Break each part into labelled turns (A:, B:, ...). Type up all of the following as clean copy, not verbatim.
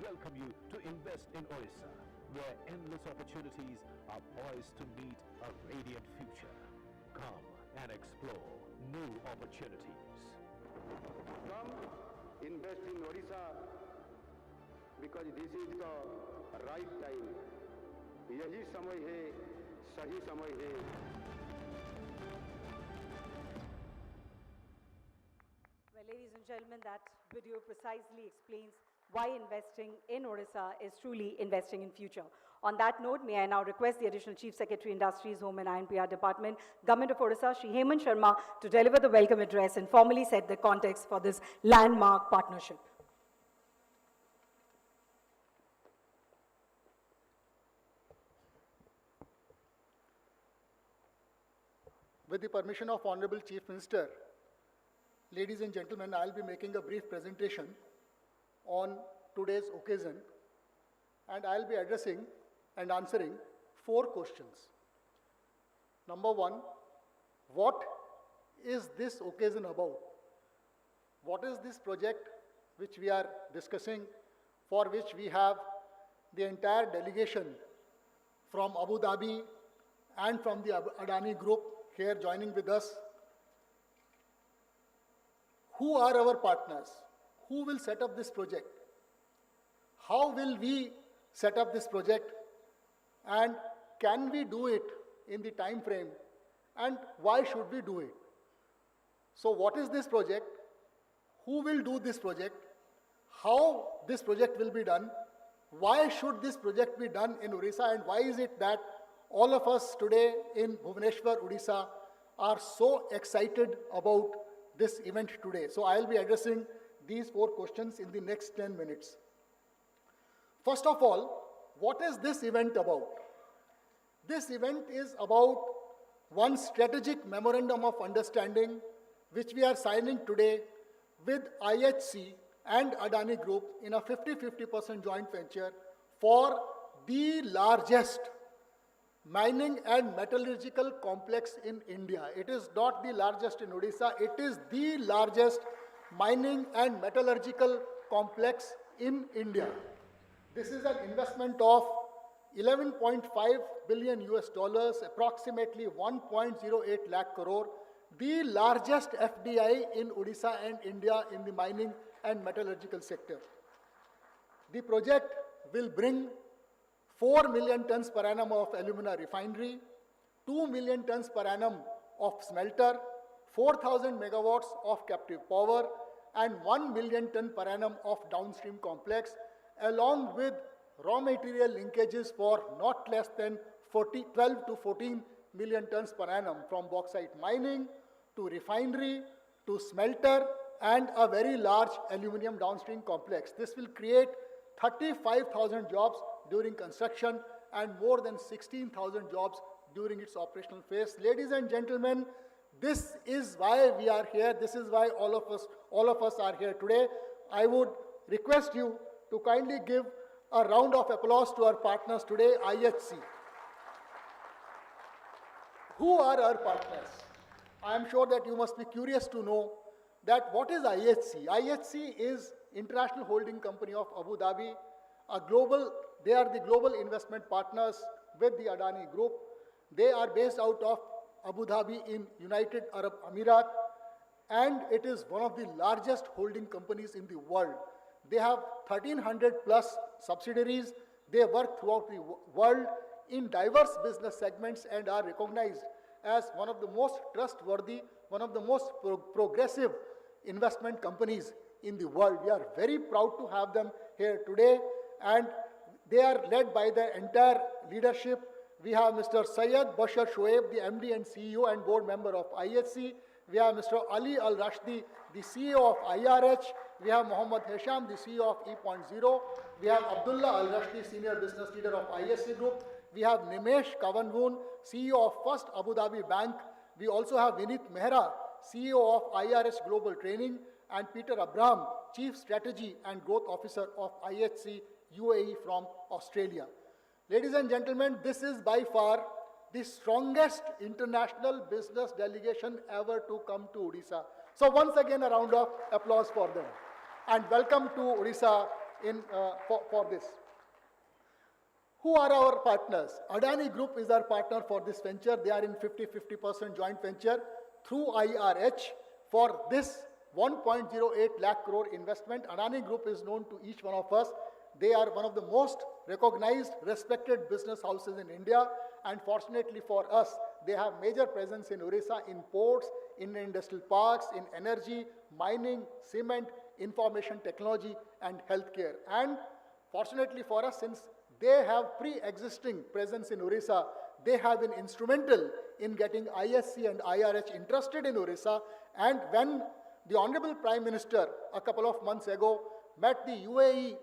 A: welcome you to invest in Odisha, where endless opportunities are poised to meet a radiant future. Come and explore new opportunities.
B: Come invest in Odisha because this is the right time. यही समय है, सही समय है.
C: Well, ladies and gentlemen, that video precisely explains why investing in Odisha is truly investing in future. On that note, may I now request the Additional Chief Secretary, Industries, Home and INPR Department, Government of Odisha, Shri Hemant Sharma, to deliver the welcome address and formally set the context for this landmark partnership.
D: With the permission of Honorable Chief Minister, ladies and gentlemen, I'll be making a brief presentation on today's occasion, and I'll be addressing and answering 4 questions. Number 1, what is this occasion about? What is this project which we are discussing, for which we have the entire delegation from Abu Dhabi and from the Adani Group here joining with us? Who are our partners? Who will set up this project? How will we set up this project? And can we do it in the time frame? And why should we do it? So what is this project? Who will do this project? How this project will be done? Why should this project be done in Odisha? And why is it that all of us today in Bhubaneswar, Odisha are so excited about this event today? So I'll be addressing these 4 questions in the next 10 minutes. First of all, what is this event about? This event is about one strategic memorandum of understanding which we are signing today with IHC and Adani Group in a 50-50% joint venture for the largest mining and metallurgical complex in India. It is not the largest in Odisha, it is the largest mining and metallurgical complex in India. This is an investment of 11.5 billion US dollars, approximately 1.08 lakh crore, the largest FDI in Odisha and India in the mining and metallurgical sector. The project will bring 4 million tons per annum of alumina refinery, 2 million tons per annum of smelter, 4,000 megawatts of captive power, and 1 million ton per annum of downstream complex, along with raw material linkages for not less than 12 to 14 million tons per annum, from bauxite mining to refinery to smelter and a very large aluminum downstream complex. This will create 35,000 jobs during construction and more than 16,000 jobs during its operational phase. Ladies and gentlemen, this is why we are here. This is why all of us are here today. I would request you to kindly give a round of applause to our partners today, IHC. Who are our partners? I am sure that you must be curious to know that what is IHC? IHC is International Holding Company of Abu Dhabi, they are the global investment partners with the Adani Group. They are based out of Abu Dhabi in United Arab Emirates, and it is one of the largest holding companies in the world. They have 1,300 plus subsidiaries. They work throughout the world in diverse business segments and are recognized as one of the most trustworthy, one of the most progressive investment companies in the world. We are very proud to have them here today, and they are led by the entire leadership. We have Mr. Syed Bashar Shoaib, the MD and CEO and board member of IHC. We have Mr. Ali Al-Rashdi, the CEO of IRH. We have Mohammad Hesham, the CEO of E.0. We have Abdullah Al-Rashdi, senior business leader of IHC Group. We have Nimesh Kavanwoon, CEO of First Abu Dhabi Bank. We also have Vinit Mehra, CEO of IRH Global Training, and Peter Abraham, Chief Strategy and Growth Officer of IHC UAE from Australia. Ladies and gentlemen, this is by far the strongest international business delegation ever to come to Odisha. So once again, a round of applause for them. And welcome to Odisha for this. Who are our partners? Adani Group is our partner for this venture. They are in 50% joint venture through IRH for this 1.08 lakh crore investment. Adani Group is known to each one of us. They are one of the most recognized, respected business houses in India. And fortunately for us, they have major presence in Odisha, in ports, in industrial parks, in energy, mining, cement, information technology, and healthcare. And fortunately for us, since they have pre-existing presence in Odisha, they have been instrumental in getting ISC and IRH interested in Odisha. And when the Honorable Prime Minister a couple of months ago met the UAE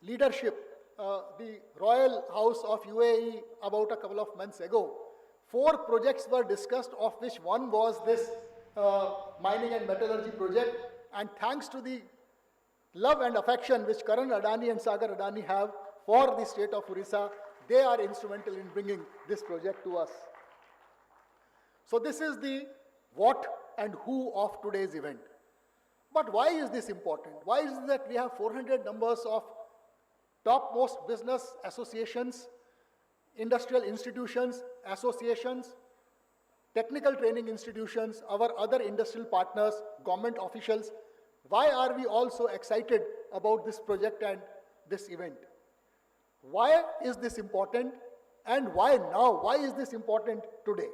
D: leadership, the Royal House of UAE about a couple of months ago, 4 projects were discussed, of which one was this mining and metallurgy project. And thanks to the love and affection which Karan Adani and Sagar Adani have for the state of Odisha, they are instrumental in bringing this project to us. So this is the what and who of today's event. But why is this important? Why is it that we have 400 numbers of topmost business associations, industrial institutions, associations, technical training institutions, our other industrial partners, government officials? Why are we all so excited about this project and this event? Why is this important, and why now? Why is this important today?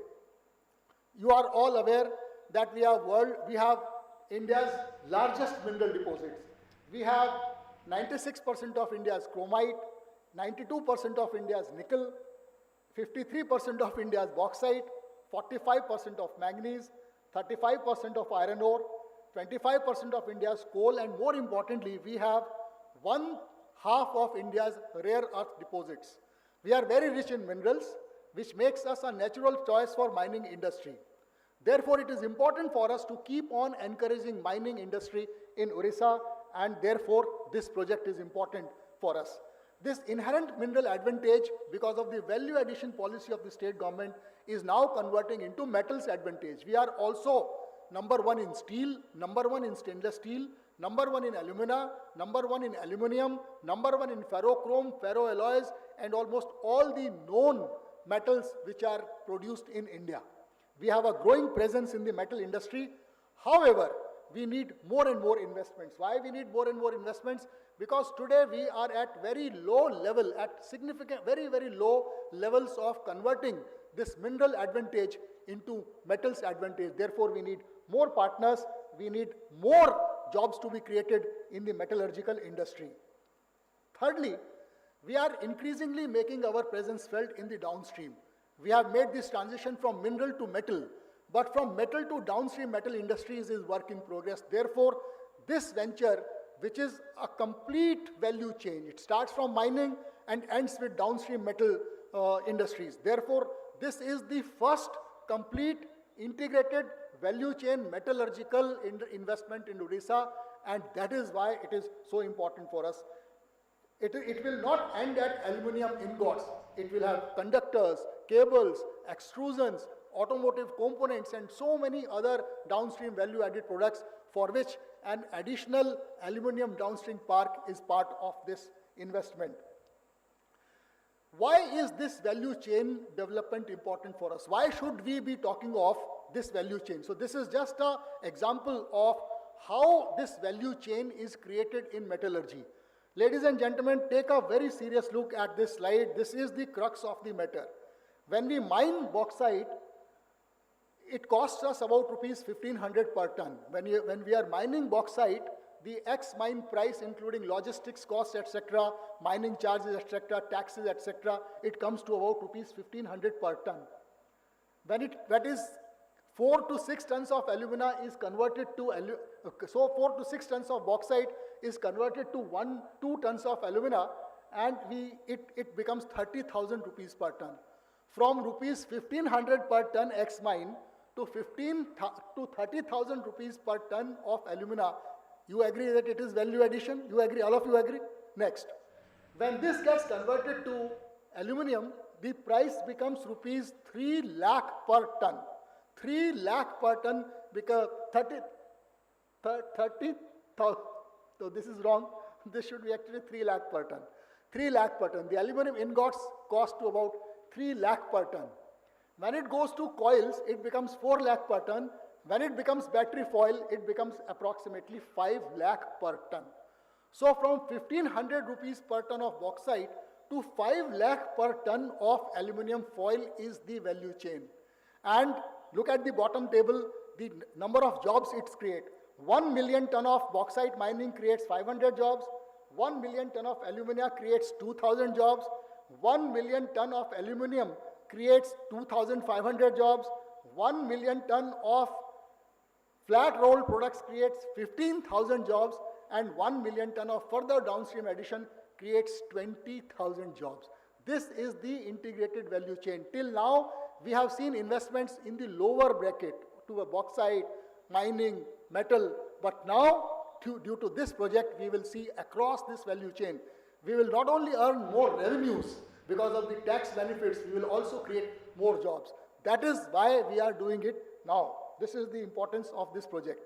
D: You are all aware that we have India's largest mineral deposits. We have 96% of India's chromite, 92% of India's nickel, 53% of India's bauxite, 45% of manganese, 35% of iron ore, 25% of India's coal, and more importantly, we have 1/2 of India's rare earth deposits. We are very rich in minerals, which makes us a natural choice for mining industry. Therefore, it is important for us to keep on encouraging mining industry in Odisha, and therefore, this project is important for us. This inherent mineral advantage, because of the value addition policy of the state government, is now converting into metals advantage. We are also #1 in steel, #1 in stainless steel, #1 in alumina, #1 in aluminium, #1 in ferrochrome, ferroalloys, and almost all the known metals which are produced in India. We have a growing presence in the metal industry. However, we need more and more investments. Why we need more and more investments? Because today we are at very low level, at significant, very, very low levels of converting this mineral advantage into metals advantage. Therefore, we need more partners, we need more jobs to be created in the metallurgical industry. Thirdly, we are increasingly making our presence felt in the downstream. We have made this transition from mineral to metal, but from metal to downstream metal industries is work in progress. Therefore, this venture, which is a complete value chain, it starts from mining and ends with downstream metal industries. Therefore, this is the first complete integrated value chain metallurgical investment in Odisha, and that is why it is so important for us. It will not end at aluminium ingots. It will have conductors, cables, extrusions, automotive components, and so many other downstream value-added products for which an additional aluminium downstream park is part of this investment. Why is this value chain development important for us? Why should we be talking of this value chain? So this is just an example of how this value chain is created in metallurgy. Ladies and gentlemen, take a very serious look at this slide. This is the crux of the matter. When we mine bauxite, it costs us about rupees 1,500 per ton. When we are mining bauxite, the ex-mine price, including logistics costs, etc., mining charges, etc., taxes, etc., it comes to about rupees 1,500 per ton. That is 4 to 6 tons of alumina is converted to, so 4 to 6 tons of bauxite is converted to 2 tons of alumina, and it becomes 30,000 rupees per ton. From rupees 1,500 per ton ex-mine to 30,000 rupees per ton of alumina. You agree that it is value addition? You agree? All of you agree? Next. When this gets converted to aluminium, the price becomes rupees 3 lakh per ton. 3 lakh per ton because 30,000. So this is wrong. This should be actually 3 lakh per ton. 3 lakh per ton. The aluminum ingots cost to about 3 lakh per ton. When it goes to coils, it becomes 4 lakh per ton. When it becomes battery foil, it becomes approximately 5 lakh per ton. So from 1500 rupees per ton of bauxite to 5 lakh per ton of aluminum foil is the value chain. And look at the bottom table, the number of jobs it's create. 1 million ton of bauxite mining creates 500 jobs. 1 million ton of alumina creates 2,000 jobs. 1 million ton of aluminum creates 2,500 jobs. 1 million ton of flat rolled products creates 15,000 jobs, and 1 million ton of further downstream addition creates 20,000 jobs. This is the integrated value chain. Till now, we have seen investments in the lower bracket to a bauxite, mining, metal, but now, due to this project, we will see across this value chain, we will not only earn more revenues because of the tax benefits, we will also create more jobs. That is why we are doing it now. This is the importance of this project.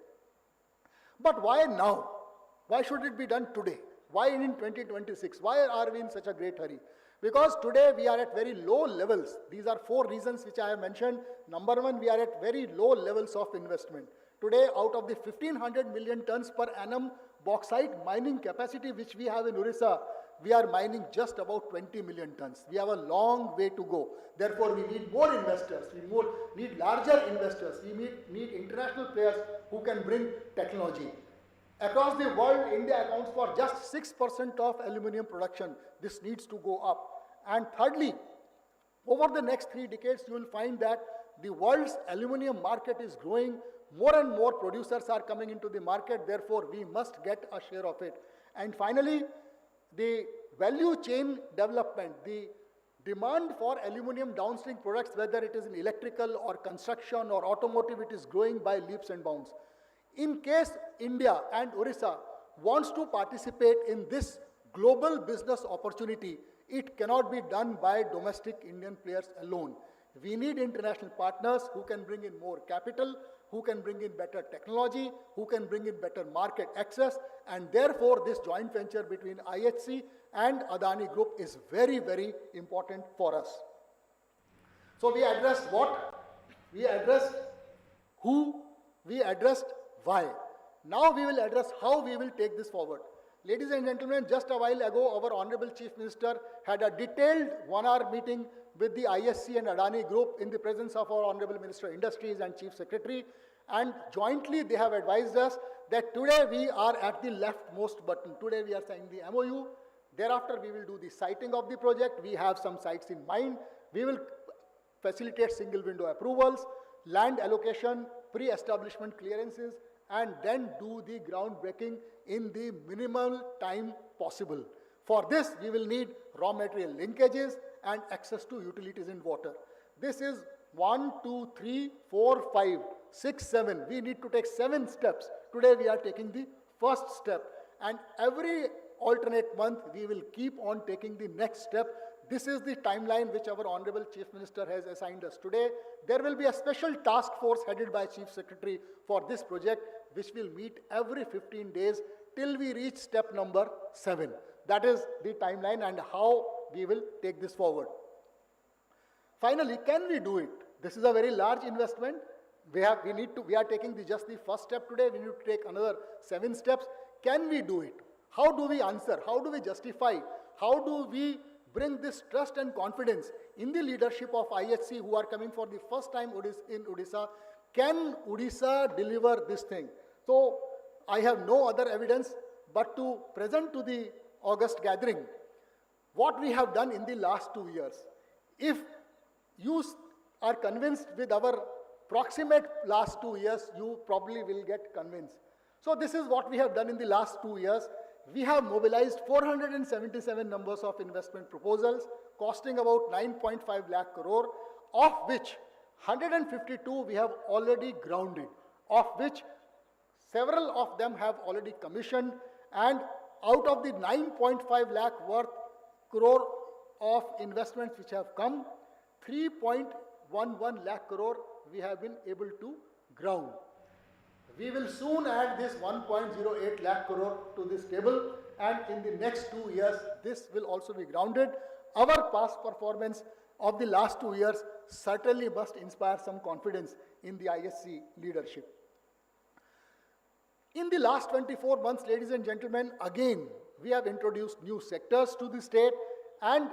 D: But why now? Why should it be done today? Why in 2026? Why are we in such a great hurry? Because today we are at very low levels. These are 4 reasons which I have mentioned. Number 1, we are at very low levels of investment. Today, out of the 1500 million tons per annum bauxite mining capacity which we have in Odisha, we are mining just about 20 million tons. We have a long way to go. Therefore, we need more investors. We need larger investors. We need international players who can bring technology. Across the world, India accounts for just 6% of aluminum production. This needs to go up. And thirdly, over the next 3 decades, you will find that the world's aluminum market is growing. More and more producers are coming into the market. Therefore, we must get a share of it. And finally, the value chain development, the demand for aluminum downstream products, whether it is in electrical or construction or automotive, it is growing by leaps and bounds. In case India and Odisha wants to participate in this global business opportunity, it cannot be done by domestic Indian players alone. We need international partners who can bring in more capital, who can bring in better technology, who can bring in better market access, and therefore this joint venture between IHC and Adani Group is very, very important for us. So we addressed what? We addressed who? We addressed why. Now we will address how we will take this forward. Ladies and gentlemen, just a while ago, our Honorable Chief Minister had a detailed 1-hour meeting with the ISC and Adani Group in the presence of our Honorable Minister of Industries and Chief Secretary, and jointly they have advised us that today we are at the leftmost button. Today we are signing the MOU. Thereafter we will do the siting of the project. We have some sites in mind. We will facilitate single window approvals, land allocation, pre-establishment clearances, and then do the groundbreaking in the minimal time possible. For this, we will need raw material linkages and access to utilities and water. This is 1, 2, 3, 4, 5, 6, 7. We need to take 7 steps. Today we are taking the first step. And every alternate month, we will keep on taking the next step. This is the timeline which our Honorable Chief Minister has assigned us today. There will be a special task force headed by Chief Secretary for this project, which will meet every 15 days till we reach step number 7. That is the timeline and how we will take this forward. Finally, can we do it? This is a very large investment. We are taking just the first step today. We need to take another 7 steps. Can we do it? How do we answer? How do we justify? How do we bring this trust and confidence in the leadership of IHC who are coming for the first time in Odisha? Can Odisha deliver this thing? So I have no other evidence but to present to the August gathering what we have done in the last 2 years. If you are convinced with our proximate last 2 years, you probably will get convinced. So this is what we have done in the last 2 years. We have mobilized 477 numbers of investment proposals costing about 9.5 lakh crore, of which 152 we have already grounded, of which several of them have already commissioned, and out of the 9.5 lakh worth crore of investments which have come, 3.11 lakh crore we have been able to ground. We will soon add this 1.08 lakh crore to this table, and in the next 2 years, this will also be grounded. Our past performance of the last 2 years certainly must inspire some confidence in the ISC leadership. In the last 24 months, ladies and gentlemen, again, we have introduced new sectors to the state, and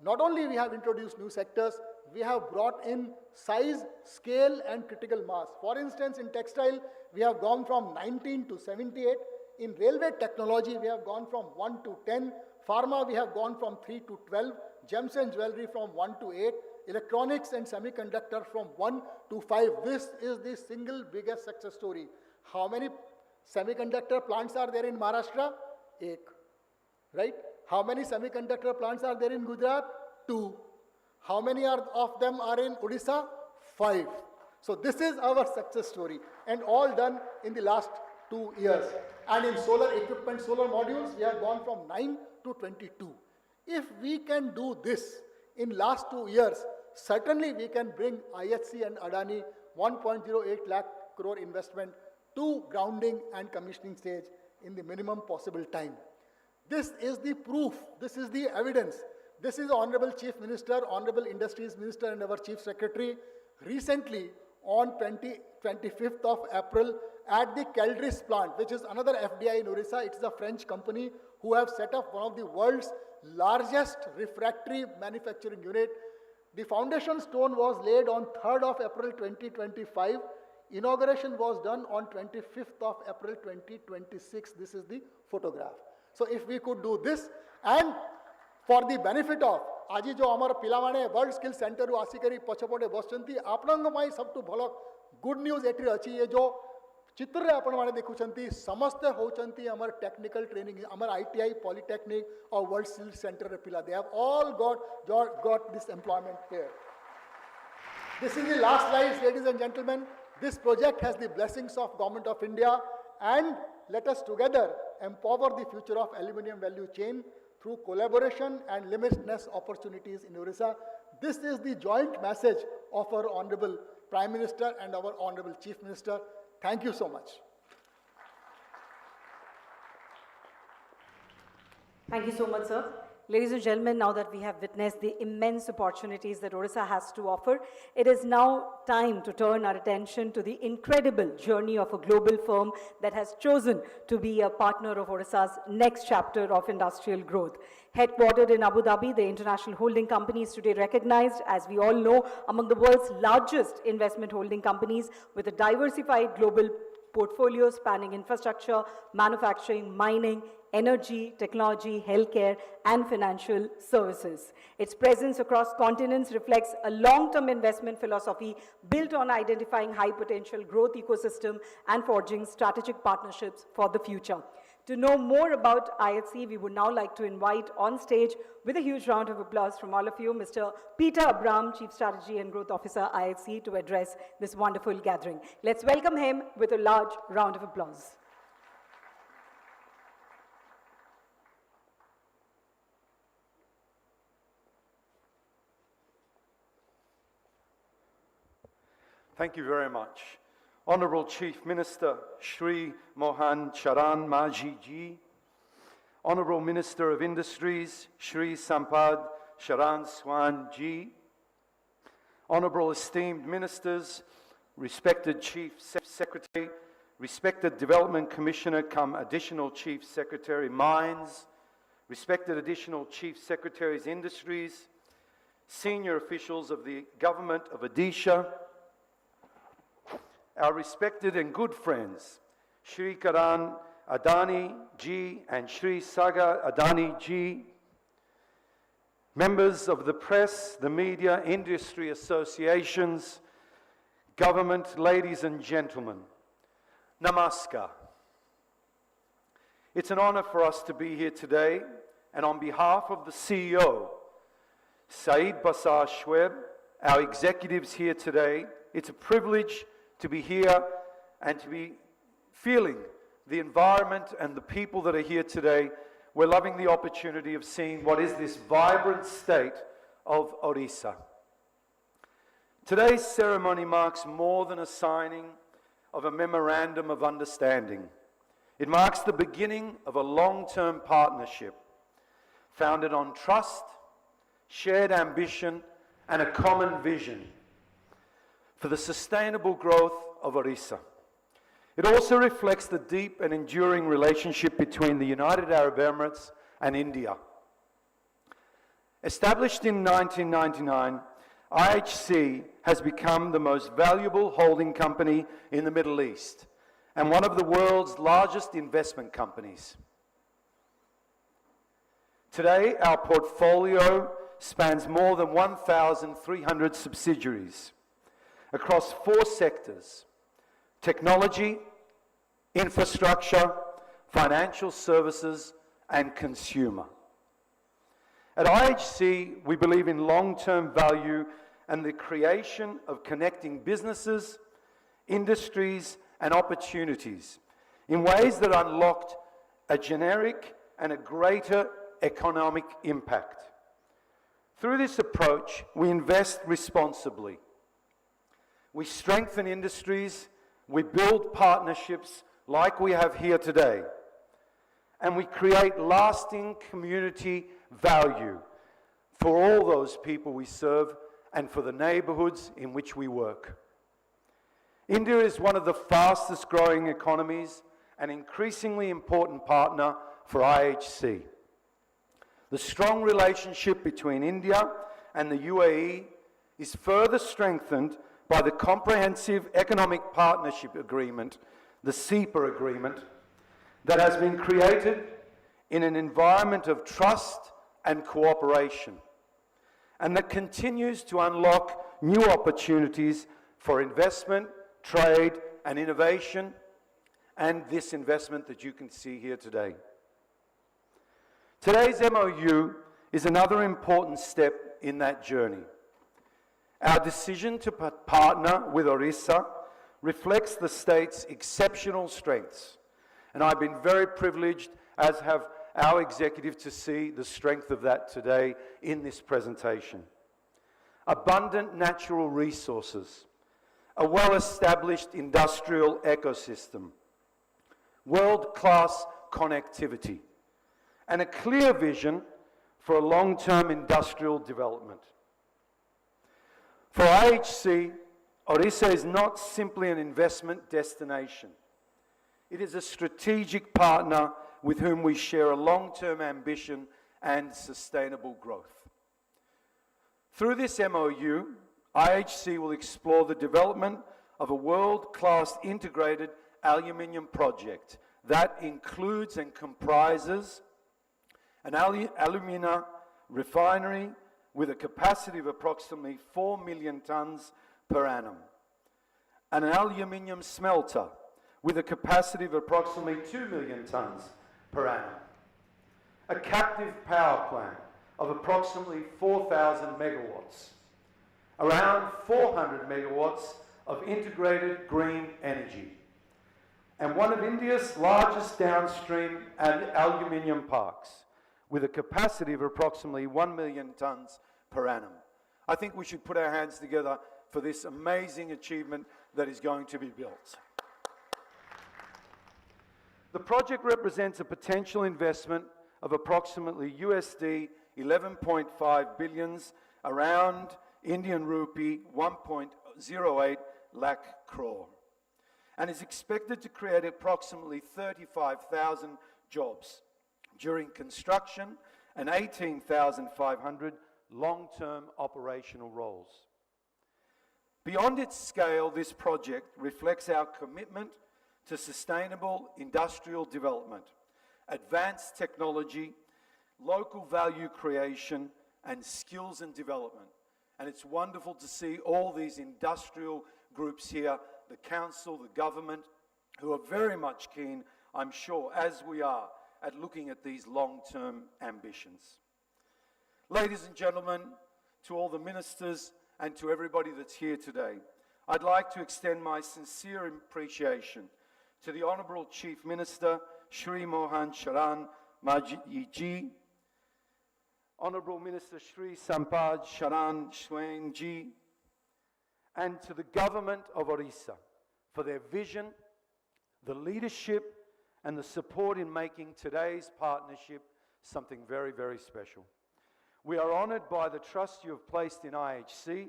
D: not only we have introduced new sectors, we have brought in size, scale and critical mass. For instance, in textile, we have gone from 19 to 78. In railway technology, we have gone from 1 to 10. Pharma, we have gone from 3 to 12. Gems and jewelry from 1 to 8. Electronics and semiconductor from 1 to 5. This is the single biggest success story. How many semiconductor plants are there in Maharashtra? 1. Right? How many semiconductor plants are there in Gujarat? 2. How many of them are in Odisha? 5. So this is our success story, and all done in the last 2 years. And in solar equipment, solar modules, we have gone from 9 to 22. If we can do this in last 2 years, certainly we can bring IHC and Adani 1.08 lakh crore investment to grounding and commissioning stage in the minimum possible time. This is the proof, this is the evidence. This is Honorable Chief Minister, Honorable Industries Minister and our Chief Secretary recently on 25th of April at the Caldris plant, which is another FDI in Odisha. It is a French company who have set up one of the world's largest refractory manufacturing unit. The foundation stone was laid on 3rd of April 2025. Inauguration was done on 25th of April 2026. This is the photograph. So if we could do this, and for the benefit of आज जो आमर पिलामाने world skill centre रु आसिकरी पछपटे बसचंती आपनंग माई सबटु भलो good news एठी अछि ये जो चित्र रे आपण माने देखुचंती समस्त होचंती हमर टेक्निकल ट्रेनिंग हमर आईटीआई पॉलिटेक्निक और वर्ल्ड स्किल सेंटर रे पिला they have all got this employment here. This is the last slide, ladies and gentlemen. This project has the blessings of Government of India, and let us together empower the future of aluminium value chain through collaboration and limitless opportunities in Odisha. This is the joint message of our Honorable Prime Minister and our Honorable Chief Minister. Thank you so much.
C: Thank you so much, sir. Ladies and gentlemen, now that we have witnessed the immense opportunities that Odisha has to offer, it is now time to turn our attention to the incredible journey of a global firm that has chosen to be a partner of Odisha's next chapter of industrial growth. Headquartered in Abu Dhabi, the international holding company is today recognized, as we all know, among the world's largest investment holding companies with a diversified global portfolio spanning infrastructure, manufacturing, mining, energy, technology, healthcare, and financial services. Its presence across continents reflects a long-term investment philosophy built on identifying high-potential growth ecosystem and forging strategic partnerships for the future. To know more about IHC, we would now like to invite on stage, with a huge round of applause from all of you, Mr. Peter Abram, Chief Strategy and Growth Officer, IHC, to address this wonderful gathering. Let's welcome him with a large round of applause.
E: Thank you very much. Honourable Chief Minister Shri Mohan Charan Maji Ji, Honourable Minister of Industries Shri Sampad Charan Swan Ji, Honourable esteemed Ministers, respected Chief Secretary, respected Development Commissioner cum Additional Chief Secretary Mines, respected Additional Chief Secretaries Industries, senior officials of the Government of Odisha, our respected and good friends, Shri Karan Adani Ji and Shri Sagar Adani Ji, members of the press, the media, industry associations, government, ladies and gentlemen, Namaskar. It's an honor for us to be here today, and on behalf of the CEO, Saeed Basar Shweb, our executives here today, it's a privilege to be here and to be feeling the environment and the people that are here today. We're loving the opportunity of seeing what is this vibrant state of Odisha. Today's ceremony marks more than a signing of a memorandum of understanding. It marks the beginning of a long-term partnership founded on trust, shared ambition, and a common vision for the sustainable growth of Odisha. It also reflects the deep and enduring relationship between the United Arab Emirates and India. Established in 1999, IHC has become the most valuable holding company in the Middle East and one of the world's largest investment companies. Today, our portfolio spans more than 1,300 subsidiaries across 4 sectors: technology, infrastructure, financial services, and consumer. At IHC, we believe in long-term value and the creation of connecting businesses, industries, and opportunities in ways that unlocked a generic and a greater economic impact. Through this approach, we invest responsibly. We strengthen industries, we build partnerships like we have here today, and we create lasting community value for all those people we serve and for the neighborhoods in which we work. India is one of the fastest growing economies and increasingly important partner for IHC. The strong relationship between India and the UAE is further strengthened by the Comprehensive Economic Partnership Agreement, the CEPA agreement, that has been created in an environment of trust and cooperation, and that continues to unlock new opportunities for investment, trade, and innovation, and this investment that you can see here today. Today's MOU is another important step in that journey. Our decision to partner with Odisha reflects the state's exceptional strengths, and I've been very privileged, as have our executive, to see the strength of that today in this presentation. Abundant natural resources, a well-established industrial ecosystem, world-class connectivity, and a clear vision for a long-term industrial development. For IHC, Odisha is not simply an investment destination. It is a strategic partner with whom we share a long-term ambition and sustainable growth. Through this MOU, IHC will explore the development of a world-class integrated aluminium project that includes and comprises an alumina refinery with a capacity of approximately 4 million tonnes per annum, an aluminium smelter with a capacity of approximately 2 million tonnes per annum, a captive power plant of approximately 4,000 megawatts, around 400 megawatts of integrated green energy, and one of India's largest downstream aluminium parks with a capacity of approximately 1 million tonnes per annum. I think we should put our hands together for this amazing achievement that is going to be built. The project represents a potential investment of approximately USD 11.5 billion, around Indian rupee 1.08 lakh crore, and is expected to create approximately 35,000 jobs during construction and 18,500 long-term operational roles. Beyond its scale, this project reflects our commitment to sustainable industrial development, advanced technology, local value creation, and skills and development. And it's wonderful to see all these industrial groups here, the council, the government, who are very much keen, I'm sure, as we are, at looking at these long-term ambitions. Ladies and gentlemen, to all the ministers and to everybody that's here today, I'd like to extend my sincere appreciation to the Honourable Chief Minister, Shri Mohan Sharan Maji, Honourable Minister Shri Sampad Sharan Swain Ji, and to the Government of Odisha for their vision, the leadership, and the support in making today's partnership something very, very special. We are honoured by the trust you have placed in IHC.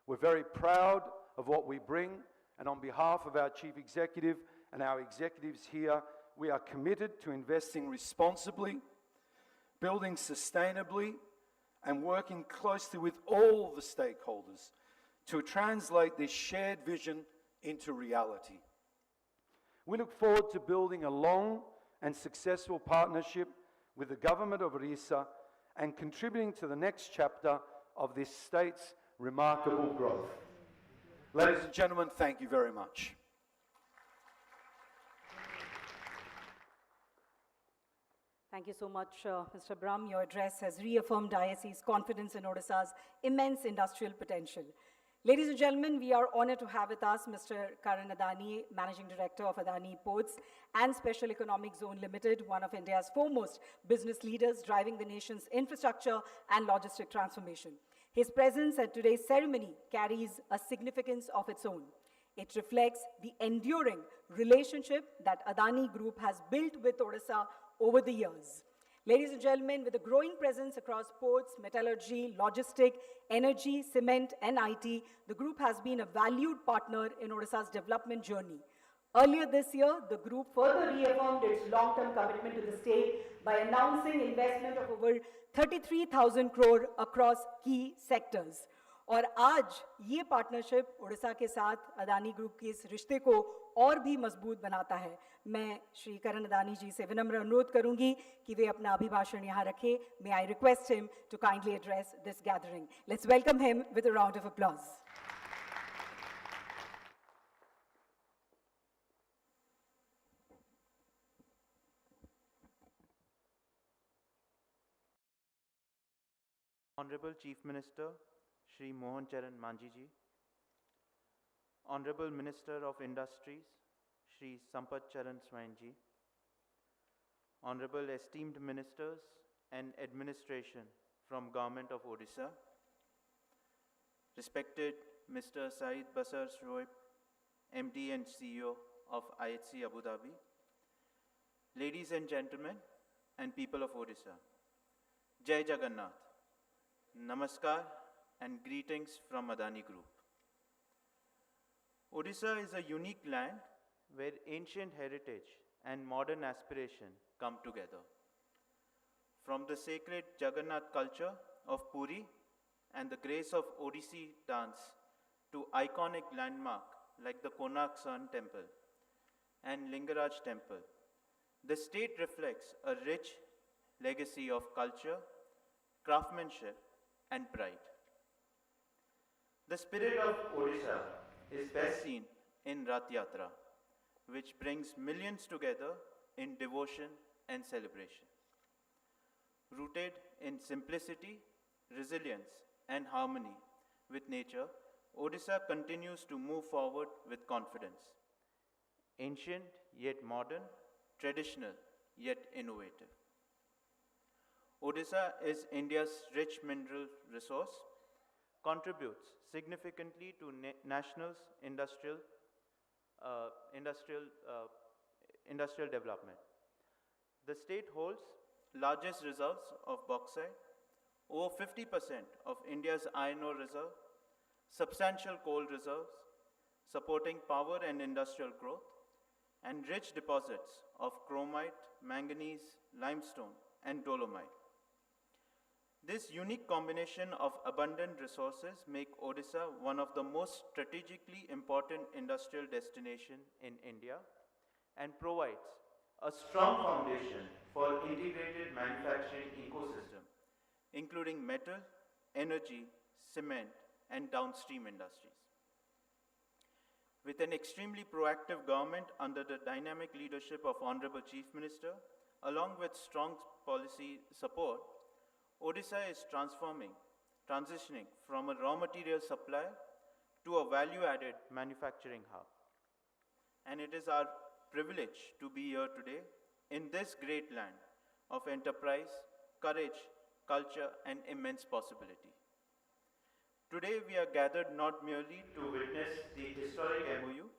E: We're very proud of what we bring, and on behalf of our Chief Executive and our executives here, we are committed to investing responsibly, building sustainably, and working closely with all the stakeholders to translate this shared vision into reality. We look forward to building a long and successful partnership with the Government of Odisha and contributing to the next chapter of this state's remarkable growth. Ladies and gentlemen, thank you very much.
C: Thank you so much, Mr. Brahm. Your address has reaffirmed ISC's confidence in Odisha's immense industrial potential. Ladies and gentlemen, we are honored to have with us Mr. Karan Adani, Managing Director of Adani Ports and Special Economic Zone Limited, one of India's foremost business leaders driving the nation's infrastructure and logistic transformation. His presence at today's ceremony carries a significance of its own. It reflects the enduring relationship that Adani Group has built with Odisha over the years. Ladies and gentlemen, with a growing presence across ports, metallurgy, logistic, energy, cement, and IT, the group has been a valued partner in Odisha's development journey. Earlier this year, the group further reaffirmed its long-term commitment to the state by announcing investment of over 33,000 crore across key sectors. और आज ये partnership Orissa के साथ Adani group के इस रिश्ते को और भी मजबूत बनाता है। मैं श्री करण अदानी जी से विनम्र अनुरोध करूंगी कि वे अपना अभिभाषण यहाँ रखें। May I request him to kindly address this gathering. Let's welcome him with a round of applause.
F: Honorable Chief Minister, Shri Mohan Charan Manji ji, Honorable Minister of Industries, Shri Sampat Charan Swain ji, Honorable esteemed Ministers and Administration from Government of Odisha, respected Mr. Saeed Basar Shoaib, MD and CEO of IHC Abu Dhabi, ladies and gentlemen and people of Odisha, Jai Jagannath, Namaskar and greetings from Adani Group. Odisha is a unique land where ancient heritage and modern aspiration come together. From the sacred Jagannath culture of Puri and the grace of Odissi dance to iconic landmark like the Konark Sun Temple and Lingaraj Temple, the state reflects a rich legacy of culture, craftsmanship, and pride. The spirit of Odisha is best seen in Rath Yatra, which brings millions together in devotion and celebration. Rooted in simplicity, resilience, and harmony with nature, Odisha continues to move forward with confidence. Ancient yet modern, traditional yet innovative. Odisha is India's rich mineral resource, contributes significantly to national's industrial development. The state holds largest reserves of bauxite, over 50% of India's iron ore reserve, substantial coal reserves, supporting power and industrial growth, and rich deposits of chromite, manganese, limestone, and dolomite. This unique combination of abundant resources make Odisha one of the most strategically important industrial destinations in India and provides a strong foundation for integrated manufacturing ecosystem, including metal, energy, cement, and downstream industries. With an extremely proactive government under the dynamic leadership of Honorable Chief Minister, along with strong policy support, Odisha is transitioning from a raw material supplier to a value-added manufacturing hub. And it is our privilege to be here today in this great land of enterprise, courage, culture, and immense possibility. Today we are gathered not merely to witness the historic MOU,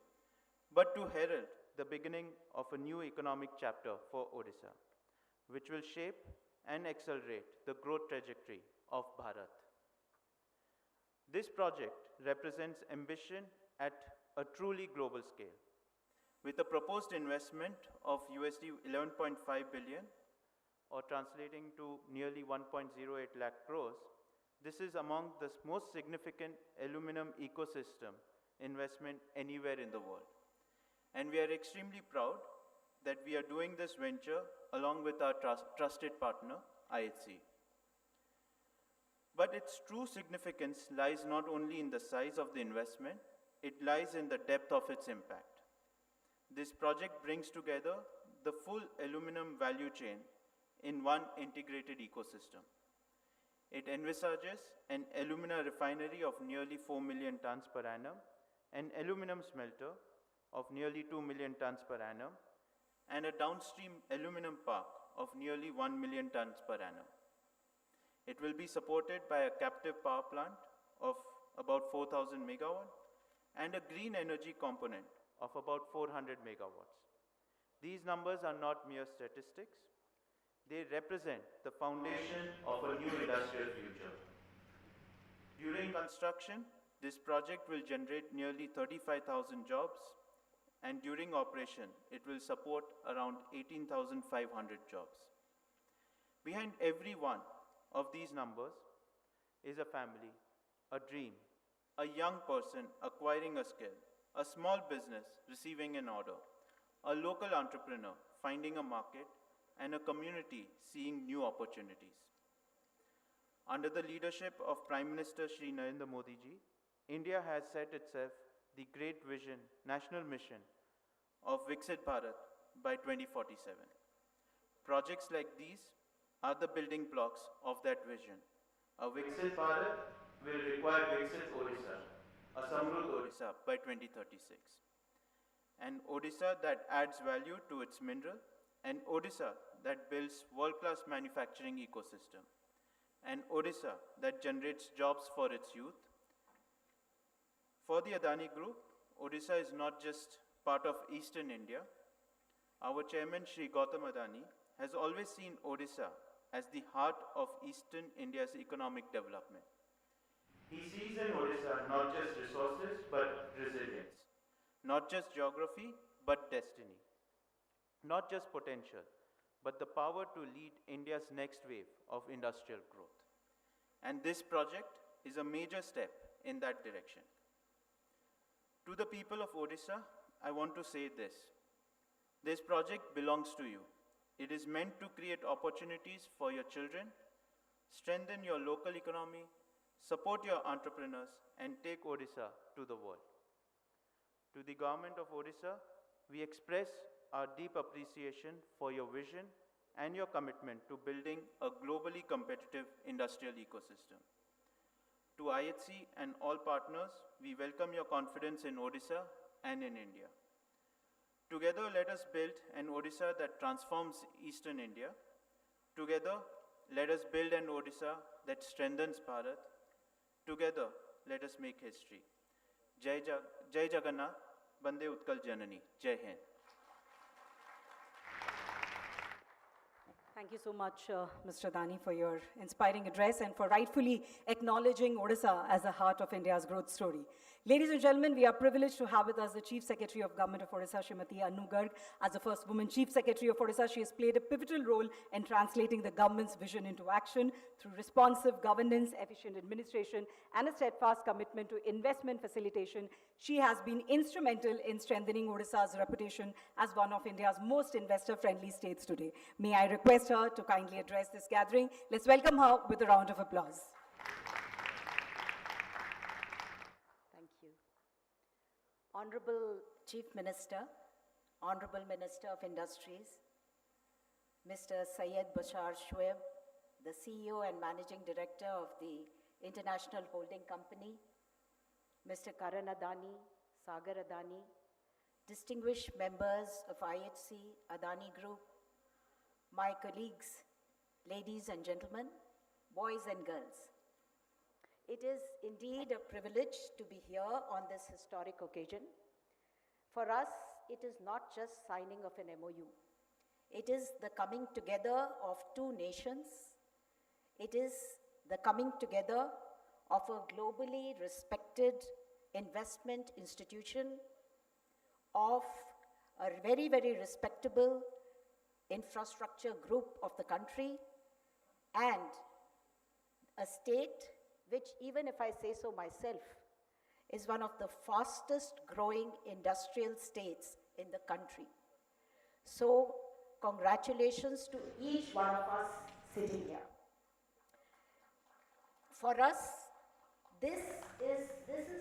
F: but to herald the beginning of a new economic chapter for Odisha, which will shape and accelerate the growth trajectory of Bharat. This project represents ambition at a truly global scale. With a proposed investment of USD 11.5 billion, or translating to nearly 1.08 lakh crores, this is among the most significant aluminum ecosystem investment anywhere in the world. And we are extremely proud that we are doing this venture along with our trusted partner, IHC. But its true significance lies not only in the size of the investment, it lies in the depth of its impact. This project brings together the full aluminum value chain in one integrated ecosystem. It envisages an alumina refinery of nearly 4 million tons per annum, an aluminum smelter of nearly 2 million tons per annum, and a downstream aluminum park of nearly 1 million tons per annum. It will be supported by a captive power plant of about 4,000 megawatt and a green energy component of about 400 megawatts. These numbers are not mere statistics. They represent the foundation of a new industrial future. During construction, this project will generate nearly 35,000 jobs, and during operation, it will support around 18,500 jobs. Behind every one of these numbers is a family, a dream, a young person acquiring a skill, a small business receiving an order, a local entrepreneur finding a market, and a community seeing new opportunities. Under the leadership of Prime Minister Shri Narendra Modi ji, India has set itself the great vision, national mission of Viksit Bharat by 2047. Projects like these are the building blocks of that vision. A Viksit Bharat will require Viksit Odisha, a Samruddh Odisha by 2036. An Odisha that adds value to its mineral, an Odisha that builds world-class manufacturing ecosystem, an Odisha that generates jobs for its youth. For the Adani Group, Odisha is not just part of Eastern India. Our chairman, Shri Gautam Adani, has always seen Odisha as the heart of Eastern India's economic development. He sees in Odisha not just resources, but resilience. Not just geography, but destiny. Not just potential, but the power to lead India's next wave of industrial growth. And this project is a major step in that direction. To the people of Odisha, I want to say this. This project belongs to you. It is meant to create opportunities for your children, strengthen your local economy, support your entrepreneurs, and take Odisha to the world. To the government of Odisha, we express our deep appreciation for your vision and your commitment to building a globally competitive industrial ecosystem. To IHC and all partners, we welcome your confidence in Odisha and in India. Together, let us build an Odisha that transforms Eastern India. Together, let us build an Odisha that strengthens Bharat. Together, let us make history. Jai Jagannath, Bande Utkal Janani. Jai Hind.
C: Thank you so much, Mr. Adani, for your inspiring address and for rightfully acknowledging Odisha as the heart of India's growth story. Ladies and gentlemen, we are privileged to have with us the Chief Secretary of Government of Odisha, Srimati Anu Garg. As the first woman Chief Secretary of Odisha, she has played a pivotal role in translating the government's vision into action through responsive governance, efficient administration, and a steadfast commitment to investment facilitation. She has been instrumental in strengthening Odisha's reputation as one of India's most investor-friendly states today. May I request her to kindly address this gathering. Let's welcome her with a round of applause.
G: Thank you. Honorable Chief Minister, Honorable Minister of Industries, Mr. Syed Bashar Shoaib, the CEO and Managing Director of the International Holding Company, Mr. Karan Adani, Sagar Adani, distinguished members of IHC, Adani Group, my colleagues, ladies and gentlemen, boys and girls. It is indeed a privilege to be here on this historic occasion. For us, it is not just signing of an MOU. It is the coming together of two nations. It is the coming together of a globally respected investment institution, of a very, very respectable infrastructure group of the country, and a state which, even if I say so myself, is one of the fastest growing industrial states in the country. So, congratulations to each one of us sitting here. For us, this is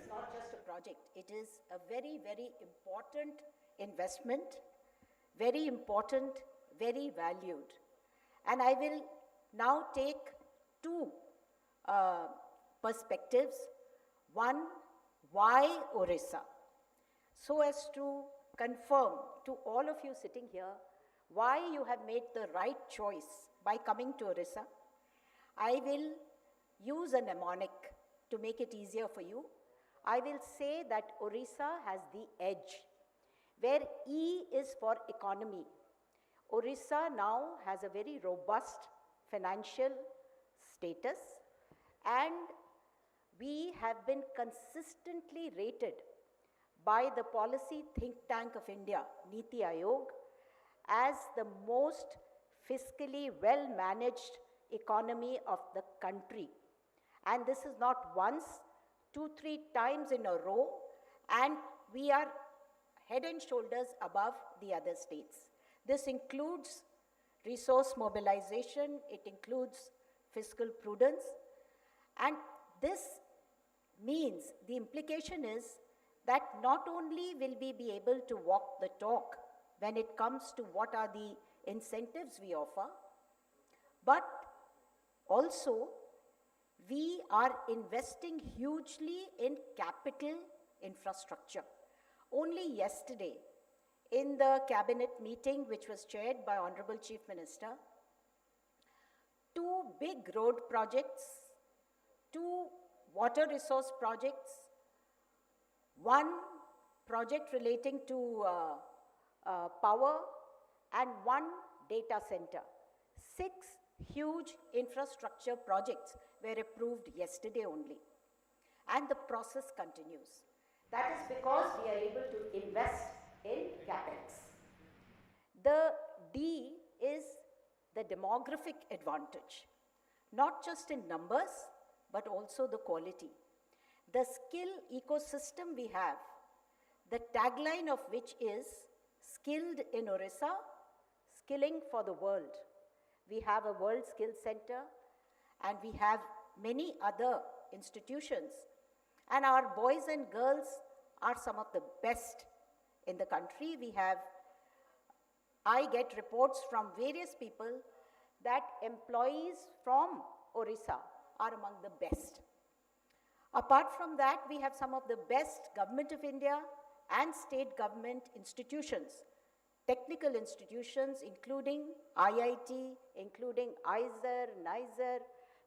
G: not just a project. It is a very, very important investment, very important, very valued. And I will now take two perspectives. One, why Odisha? So as to confirm to all of you sitting here why you have made the right choice by coming to Odisha. I will use a mnemonic to make it easier for you. I will say that Odisha has the edge, where E is for economy. Odisha now has a very robust financial status, and we have been consistently rated by the policy think tank of India, Niti Aayog, as the most fiscally well-managed economy of the country. And this is not once, 2-3 times in a row, and we are head and shoulders above the other states. This includes resource mobilization, it includes fiscal prudence, and this means, the implication is that not only will we be able to walk the talk when it comes to what are the incentives we offer, but also we are investing hugely in capital infrastructure. Only yesterday, in the cabinet meeting which was chaired by Honorable Chief Minister, 2 big road projects, 2 water resource projects, 1 project relating to power, and 1 data center. 6 huge infrastructure projects were approved yesterday only. And the process continues. That is because we are able to invest in capex. The D is the demographic advantage, not just in numbers, but also the quality. The skill ecosystem we have, the tagline of which is skilled in Odisha, skilling for the world. We have a World Skills Center, and we have many other institutions. And our boys and girls are some of the best in the country. I get reports from various people that employees from Odisha are among the best. Apart from that, we have some of the best Government of India and state government institutions, technical institutions, including IIT, including ISER, NISER.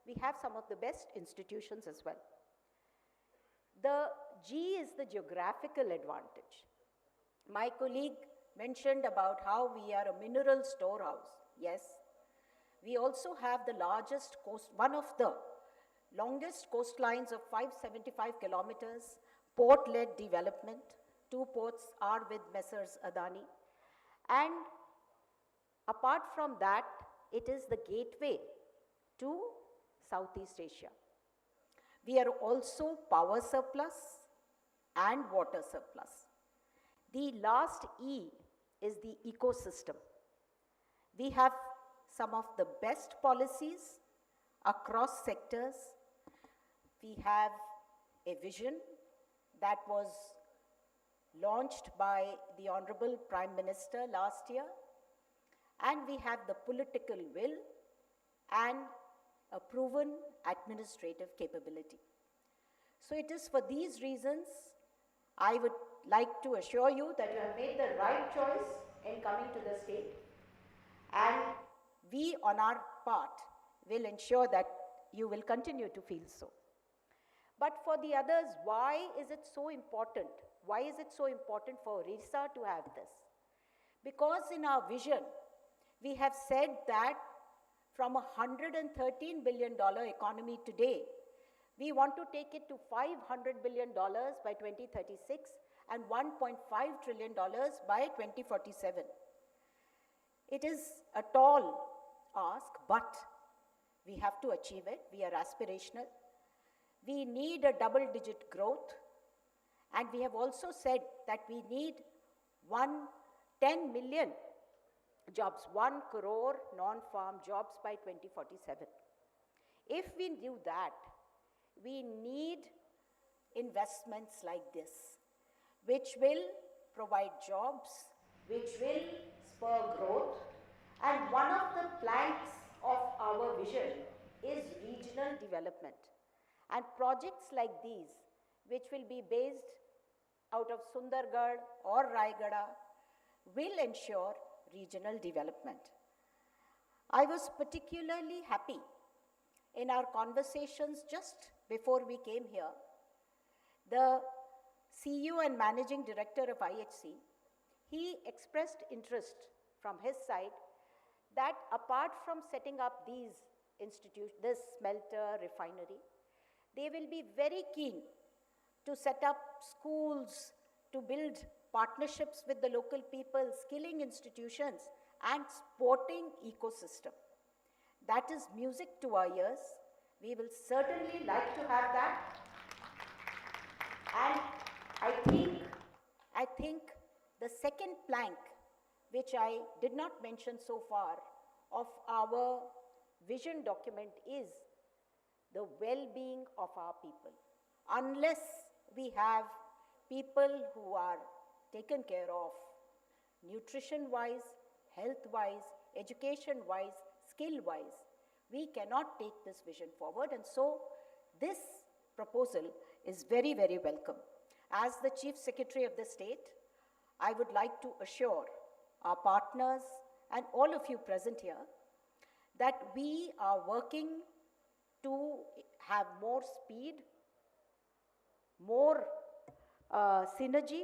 G: We have some of the best institutions as well. The G is the geographical advantage. My colleague mentioned about how we are a mineral storehouse. Yes, we also have the largest coast, one of the longest coastlines of 575 kilometers, port-led development. 2 ports are with Messrs. Adani. And apart from that, it is the gateway to Southeast Asia. We are also power surplus and water surplus. The last E is the ecosystem. We have some of the best policies across sectors. We have a vision that was launched by the Honorable Prime Minister last year, and we have the political will and a proven administrative capability. So it is for these reasons I would like to assure you that you have made the right choice in coming to the state, and we on our part will ensure that you will continue to feel so. But for the others, why is it so important Why is it so important for Odisha to have this? Because in our vision, we have said that from a $113 billion economy today, we want to take it to $500 billion by 2036 and $1.5 trillion by 2047. It is a tall ask, but we have to achieve it. We are aspirational. We need a double-digit growth. And we have also said that we need 10 million jobs, 1 crore non-farm jobs by 2047. If we do that, we need investments like this, which will provide jobs, which will spur growth. And one of the planks of our vision is regional development. And projects like these, which will be based out of Sundargarh or Raigada, will ensure regional development. I was particularly happy in our conversations just before we came here. The CEO and Managing Director of IHC, he expressed interest from his side that apart from setting up these institutions, this smelter, refinery, they will be very keen to set up schools, to build partnerships with the local people, skilling institutions, and sporting ecosystem. That is music to our ears. We will certainly like to have that. And I think the second plank, which I did not mention so far, of our vision document is the well-being of our people. Unless we have people who are taken care of, nutrition-wise, health-wise, education-wise, skill-wise, we cannot take this vision forward. And so this proposal is very, very welcome. As the Chief Secretary of the state, I would like to assure our partners and all of you present here that we are working to have more speed, more synergy,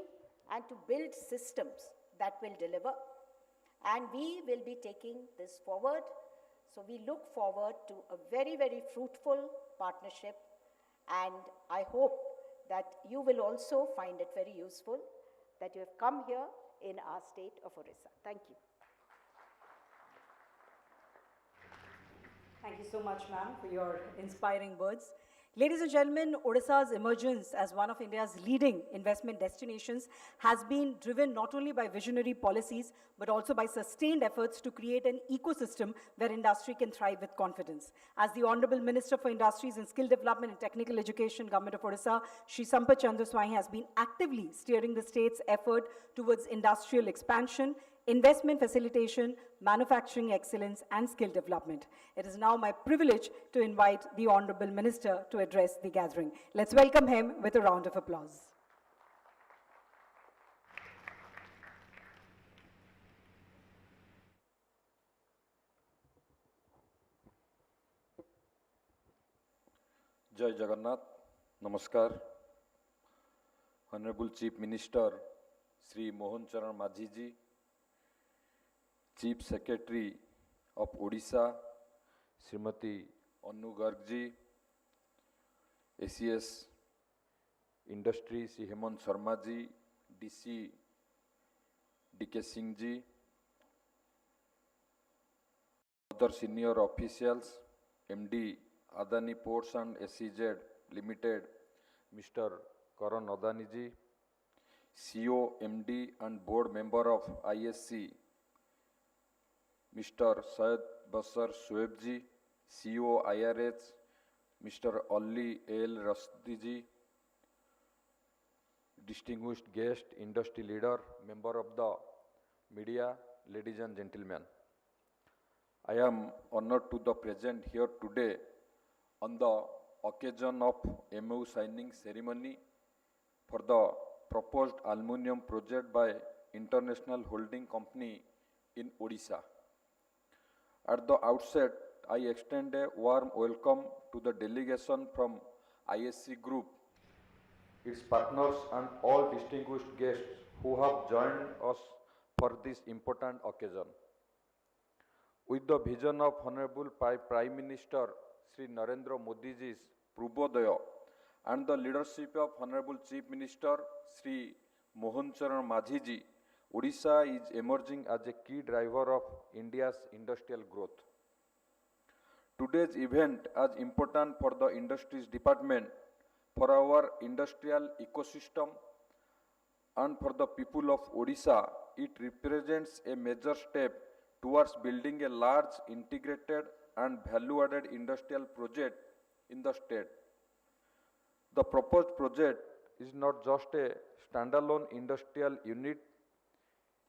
G: and to build systems that will deliver. And we will be taking this forward. So we look forward to a very, very fruitful partnership. And I hope that you will also find it very useful that you have come here in our state of Odisha. Thank you.
C: Thank you so much, ma'am, for your inspiring words. Ladies and gentlemen, Odisha's emergence as one of India's leading investment destinations has been driven not only by visionary policies, but also by sustained efforts to create an ecosystem where industry can thrive with confidence. As the Honorable Minister for Industries and Skill Development and Technical Education, Government of Odisha, Shri Sampath Chandra Swahi has been actively steering the state's effort towards industrial expansion, investment facilitation, manufacturing excellence, and skill development. It is now my privilege to invite the Honorable Minister to address the gathering. Let's welcome him with a round of applause.
H: Jai Jagannath, Namaskar. Honorable Chief Minister, Sri Mohan Charan Majhi ji, Chief Secretary of Odisha, Srimati Anu Garg ji, ACS Industry, Sri Hemant Sharma ji, DC DK Singh ji, other senior officials, MD Adani Ports and SEZ Limited, Mr. Karan Adani ji, CEO, MD and board member of ISC, Mr. Syed Basar Shoaib ji, CEO IRH, Mr. Ali El Rasdi ji, distinguished guest, industry leader, member of the media, ladies and gentlemen. I am honored to be present here today on the occasion of MOU signing ceremony for the proposed aluminium project by International Holding Company in Odisha. At the outset, I extend a warm welcome to the delegation from ISC Group its partners and all distinguished guests who have joined us for this important occasion. With the vision of Honorable Prime Minister Sri Narendra Modi's Purvodaya and the leadership of Honorable Chief Minister Sri Mohan Charan Majhiji, Odisha is emerging as a key driver of India's industrial growth. Today's event is important for the Industries Department, for our industrial ecosystem, and for the people of Odisha. It represents a major step towards building a large, integrated and value-added industrial project in the state. The proposed project is not just a standalone industrial unit,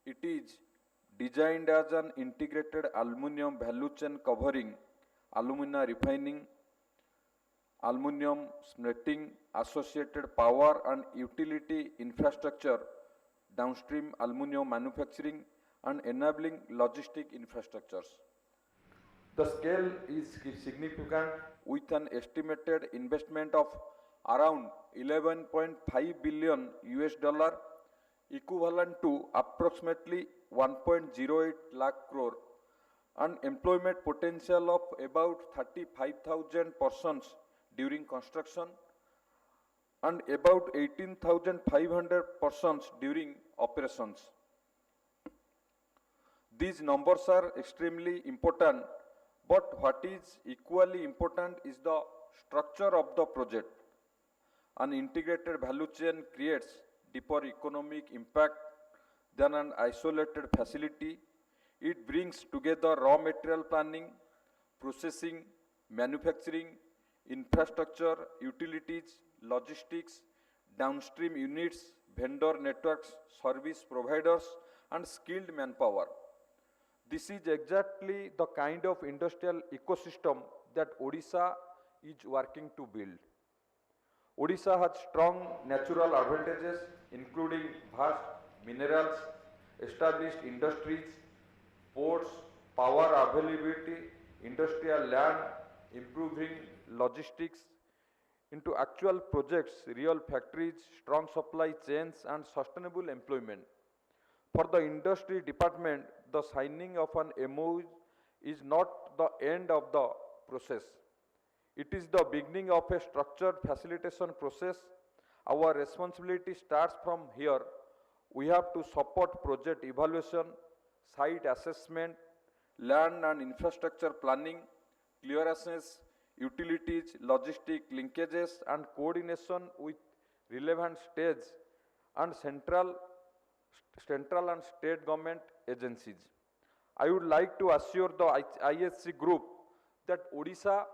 H: it is designed as an integrated aluminum value chain covering alumina refining, aluminum smelting, associated power and utility infrastructure, downstream aluminum manufacturing and enabling logistic infrastructures. The scale is significant with an estimated investment of around 11.5 billion US dollar, equivalent to approximately 1.08 lakh crore, and employment potential of about 35,000 persons during construction and about 18,500 persons during operations. These numbers are extremely important, but what is equally important is the structure of the project. An integrated value chain creates deeper economic impact than an isolated facility. It brings together raw material planning, processing, manufacturing, infrastructure, utilities, logistics, downstream units, vendor networks, service providers, and skilled manpower. This is exactly the kind of industrial ecosystem that Odisha is working to build. Odisha has strong natural advantages, including vast minerals, established industries, ports, power availability, industrial land, improving logistics, into actual projects, real factories, strong supply chains, and sustainable employment. For the industry department, the signing of an MOU is not the end of the process. It is the beginning of a structured facilitation process. Our responsibility starts from here. We have to support project evaluation, site assessment, land and infrastructure planning, clearances, utilities, logistic linkages, and coordination with relevant states and central and state government agencies. I would like to assure the ISC group that Odisha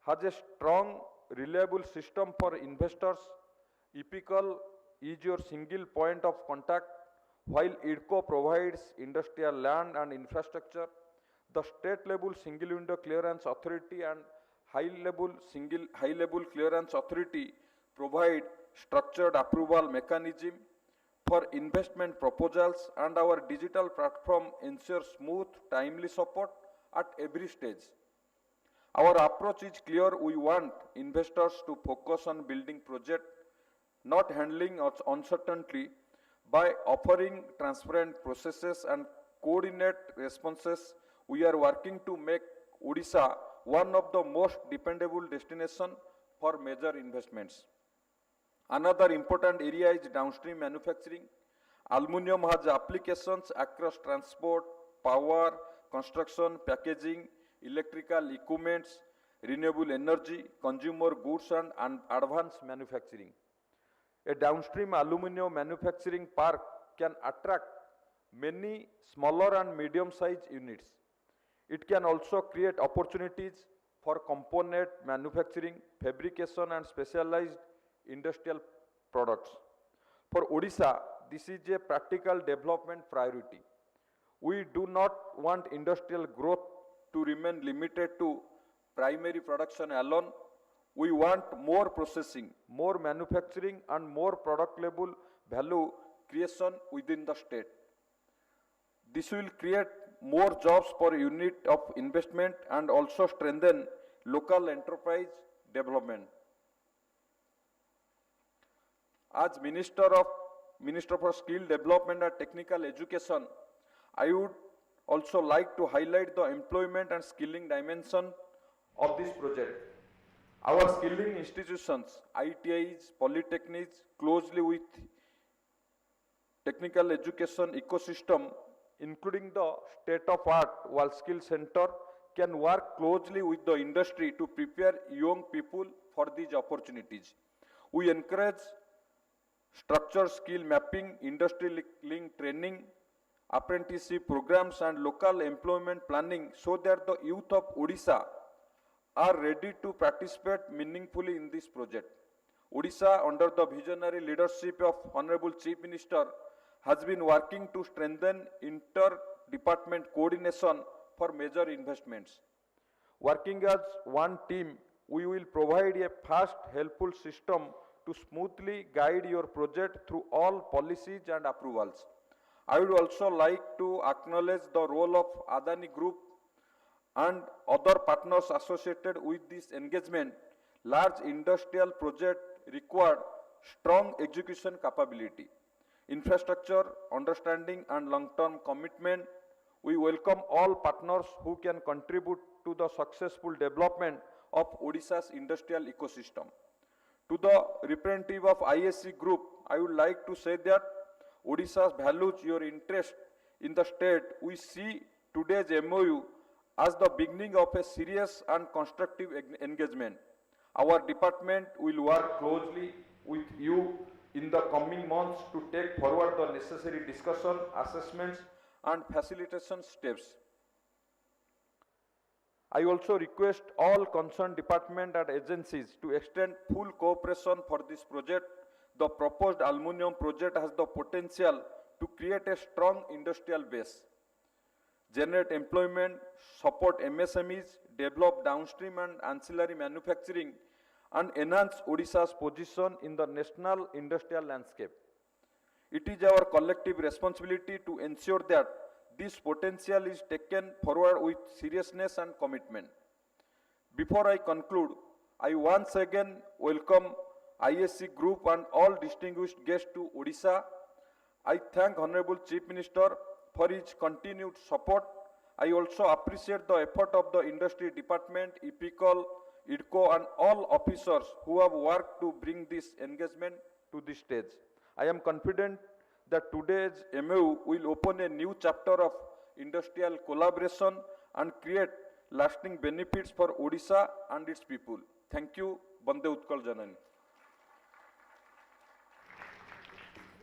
H: has a strong, reliable system for investors. EPICL is your single point of contact, while IDCO provides industrial land and infrastructure. The state level single window clearance authority and high level clearance authority provide structured approval mechanism for investment proposals, and our digital platform ensures smooth, timely support at every stage. Our approach is clear. We want investors to focus on building project, not handling uncertainty. By offering transparent processes and coordinate responses, we are working to make Odisha one of the most dependable destinations for major investments. Another important area is downstream manufacturing. Aluminium has applications across transport, power, construction, packaging, electrical equipments, renewable energy, consumer goods, and advanced manufacturing. A downstream aluminum manufacturing park can attract many smaller and medium-sized units. It can also create opportunities for component manufacturing, fabrication, and specialized industrial products. For Odisha, this is a practical development priority. We do not want industrial growth to remain limited to primary production alone. We want more processing, more manufacturing, and more product level value creation within the state. This will create more jobs per unit of investment and also strengthen local enterprise development. as Minister for Skill Development and Technical Education, I would also like to highlight the employment and skilling dimension of this project. Our skilling institutions, ITIs, polytechnics, closely with technical education ecosystem, including the state-of-art World Skill Center, can work closely with the industry to prepare young people for these opportunities. We encourage structured skill mapping, industry-linked training, apprenticeship programs and local employment planning so that the youth of Odisha are ready to participate meaningfully in this project. Odisha, under the visionary leadership of Honorable Chief Minister, has been working to strengthen inter-department coordination for major investments. Working as one team, we will provide a fast, helpful system to smoothly guide your project through all policies and approvals. I would also like to acknowledge the role of Adani Group and other partners associated with this engagement. Large industrial project required strong execution capability, infrastructure, understanding and long-term commitment. We welcome all partners who can contribute to the successful development of Odisha's industrial ecosystem. To the representative of ISC Group, I would like to say that Odisha values your interest in the state. We see today's MOU as the beginning of a serious and constructive engagement. Our department will work closely with you in the coming months to take forward the necessary discussion, assessments and facilitation steps. I also request all concerned departments and agencies to extend full cooperation for this project. The proposed aluminium project has the potential to create a strong industrial base, generate employment, support MSMEs, develop downstream and ancillary manufacturing, and enhance Odisha's position in the national industrial landscape. It is our collective responsibility to ensure that this potential is taken forward with seriousness and commitment. Before I conclude, I once again welcome ISC Group and all distinguished guests to Odisha. I thank Honorable Chief Minister for his continued support. I also appreciate the effort of the Industry Department, EPICOL, IDCO and all officers who have worked to bring this engagement to this stage. I am confident that today's MOU will open a new chapter of industrial collaboration and create lasting benefits for Odisha and its people. Thank you. Bande Utkal Janani.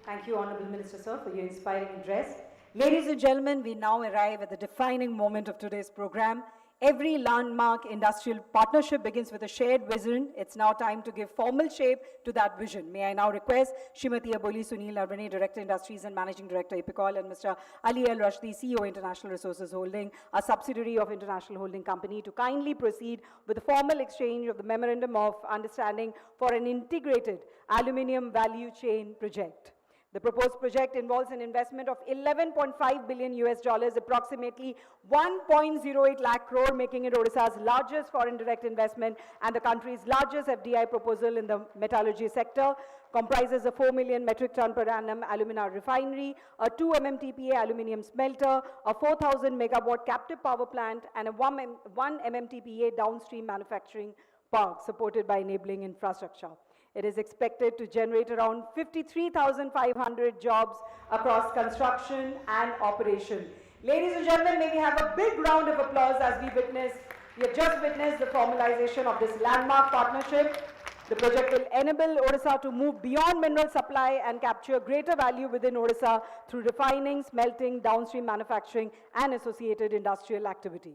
C: Thank you, Honorable Minister, sir, for your inspiring address. Ladies and gentlemen, we now arrive at the defining moment of today's program. Every landmark industrial partnership begins with a shared vision. It's now time to give formal shape to that vision. May I now request Srimati Aboli Sunil Arvane, Director Industries and Managing Director, EPICOL, and Mr. Ali El Rashdi, CEO, International Resources Holding, a subsidiary of International Holding Company, to kindly proceed with the formal exchange of the Memorandum of Understanding for an integrated aluminium value chain project. The proposed project involves an investment of $11.5 billion US, approximately 1.08 lakh crore, making it Odisha's largest foreign direct investment and the country's largest FDI proposal in the metallurgy sector. Comprises a 4 million metric ton per annum alumina refinery, a 2 MMTPA aluminium smelter, a 4,000 megawatt captive power plant, and a 1 MMTPA downstream manufacturing park supported by enabling infrastructure. It is expected to generate around 53,500 jobs across construction and operation. Ladies and gentlemen, may we have a big round of applause as we have just witnessed the formalization of this landmark partnership. The project will enable Odisha to move beyond mineral supply and capture greater value within Odisha through refining, smelting, downstream manufacturing and associated industrial activity.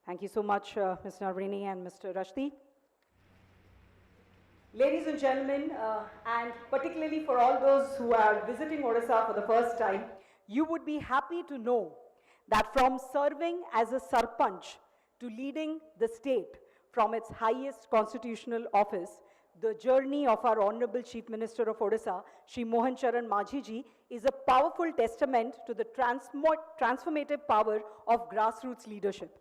C: Thank you so much, Mr. Arvane and Mr. Rashdi. Ladies and gentlemen, and particularly for all those who are visiting Odisha for the first time, you would be happy to know that from serving as a sarpanch to leading the state from its highest constitutional office, the journey of our Honorable Chief Minister of Odisha, Shri Mohan Charan Majhi ji, is a powerful testament to the transformative power of grassroots leadership.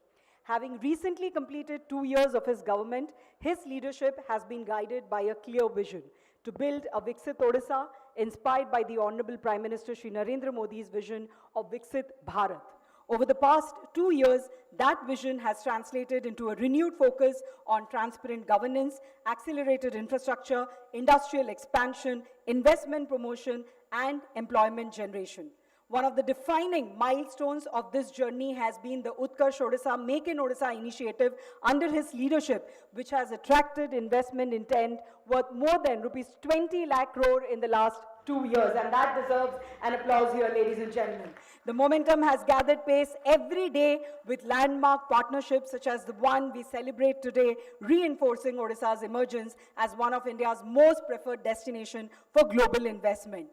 C: Having recently completed 2 years of his government, his leadership has been guided by a clear vision to build a Viksit Odisha, inspired by the Honorable Prime Minister Shri Narendra Modi's vision of Viksit Bharat. Over the past 2 years, that vision has translated into a renewed focus on transparent governance, accelerated infrastructure, industrial expansion, investment promotion, and employment generation. One of the defining milestones of this journey has been the Utkarsh Odisha Make in Odisha initiative under his leadership, which has attracted investment intent worth more than rupees 20 lakh crore in the last 2 years, and that deserves an applause here, ladies and gentlemen. The momentum has gathered pace every day with landmark partnerships such as the one we celebrate today, reinforcing Odisha's emergence as one of India's most preferred destination for global investment.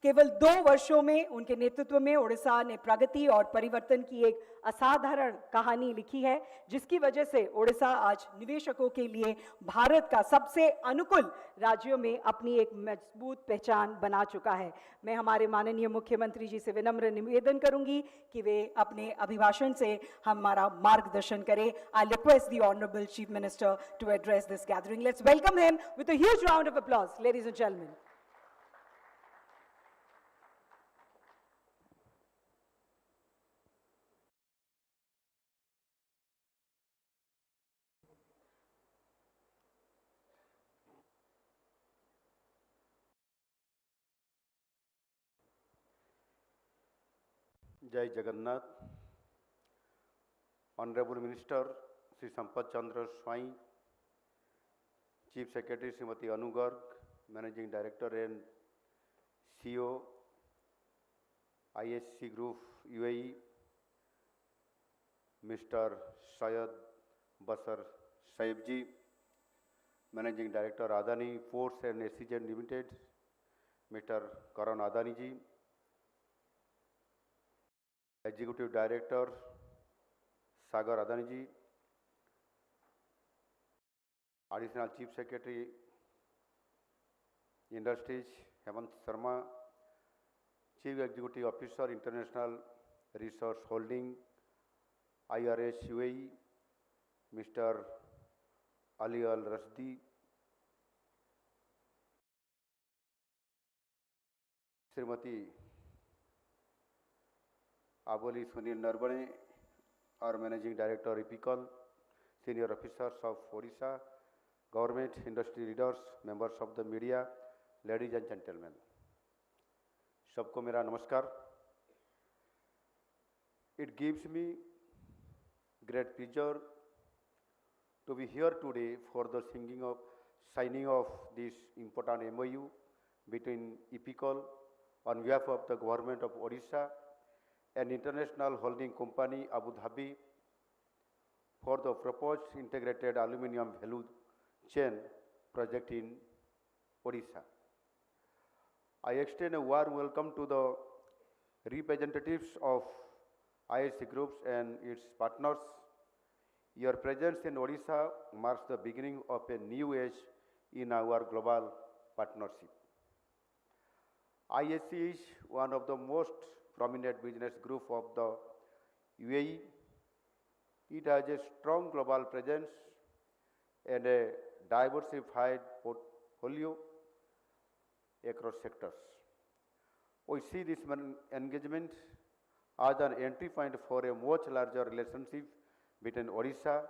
C: केवल 2 वर्षों में उनके नेतृत्व में ओडिशा ने प्रगति और परिवर्तन की एक असाधारण कहानी लिखी है, जिसकी वजह से ओडिशा आज निवेशकों के लिए भारत का सबसे अनुकूल राज्यों में अपनी एक मजबूत पहचान बना चुका है। मैं हमारे माननीय मुख्यमंत्री जी से विनम्र निवेदन करूंगी कि वे अपने अभिभाषण से हमारा मार्गदर्शन करें। I request the Honorable Chief Minister to address this gathering. Let's welcome him with a huge round of applause, ladies and gentlemen.
B: Jai Jagannath, Honorable Minister Sri Sampath Chandra Swai, Chief Secretary Srimati Anu Garg, Managing Director and CEO, ISC Group UAE, Mr. Syed Basar Saibji, Managing Director Adani Ports and SEZ Limited, Mr. Karan Adani ji, Executive Director Sagar Adani ji, Additional Chief Secretary Industries Hemant Sharma, Chief Executive Officer International Research Holding IRS UAE, Mr. Ali Al Rasdi, Srimati Aboli Sunil Narbane, our Managing Director EPICOL, Senior Officers of Odisha, Government, Industry Leaders, Members of the Media, Ladies and Gentlemen. सबको मेरा नमस्कार. It gives me great pleasure to be here today for the signing of this important MOU between EPICOL on behalf of the Government of Odisha and International Holding Company Abu Dhabi for the proposed integrated aluminium value chain project in Odisha. I extend a warm welcome to the representatives of ISC groups and its partners. Your presence in Odisha marks the beginning of a new age in our global partnership. ISC is one of the most prominent business group of the UAE. It has a strong global presence and a diversified portfolio across sectors. We see this engagement as an entry point for a much larger relationship between Odisha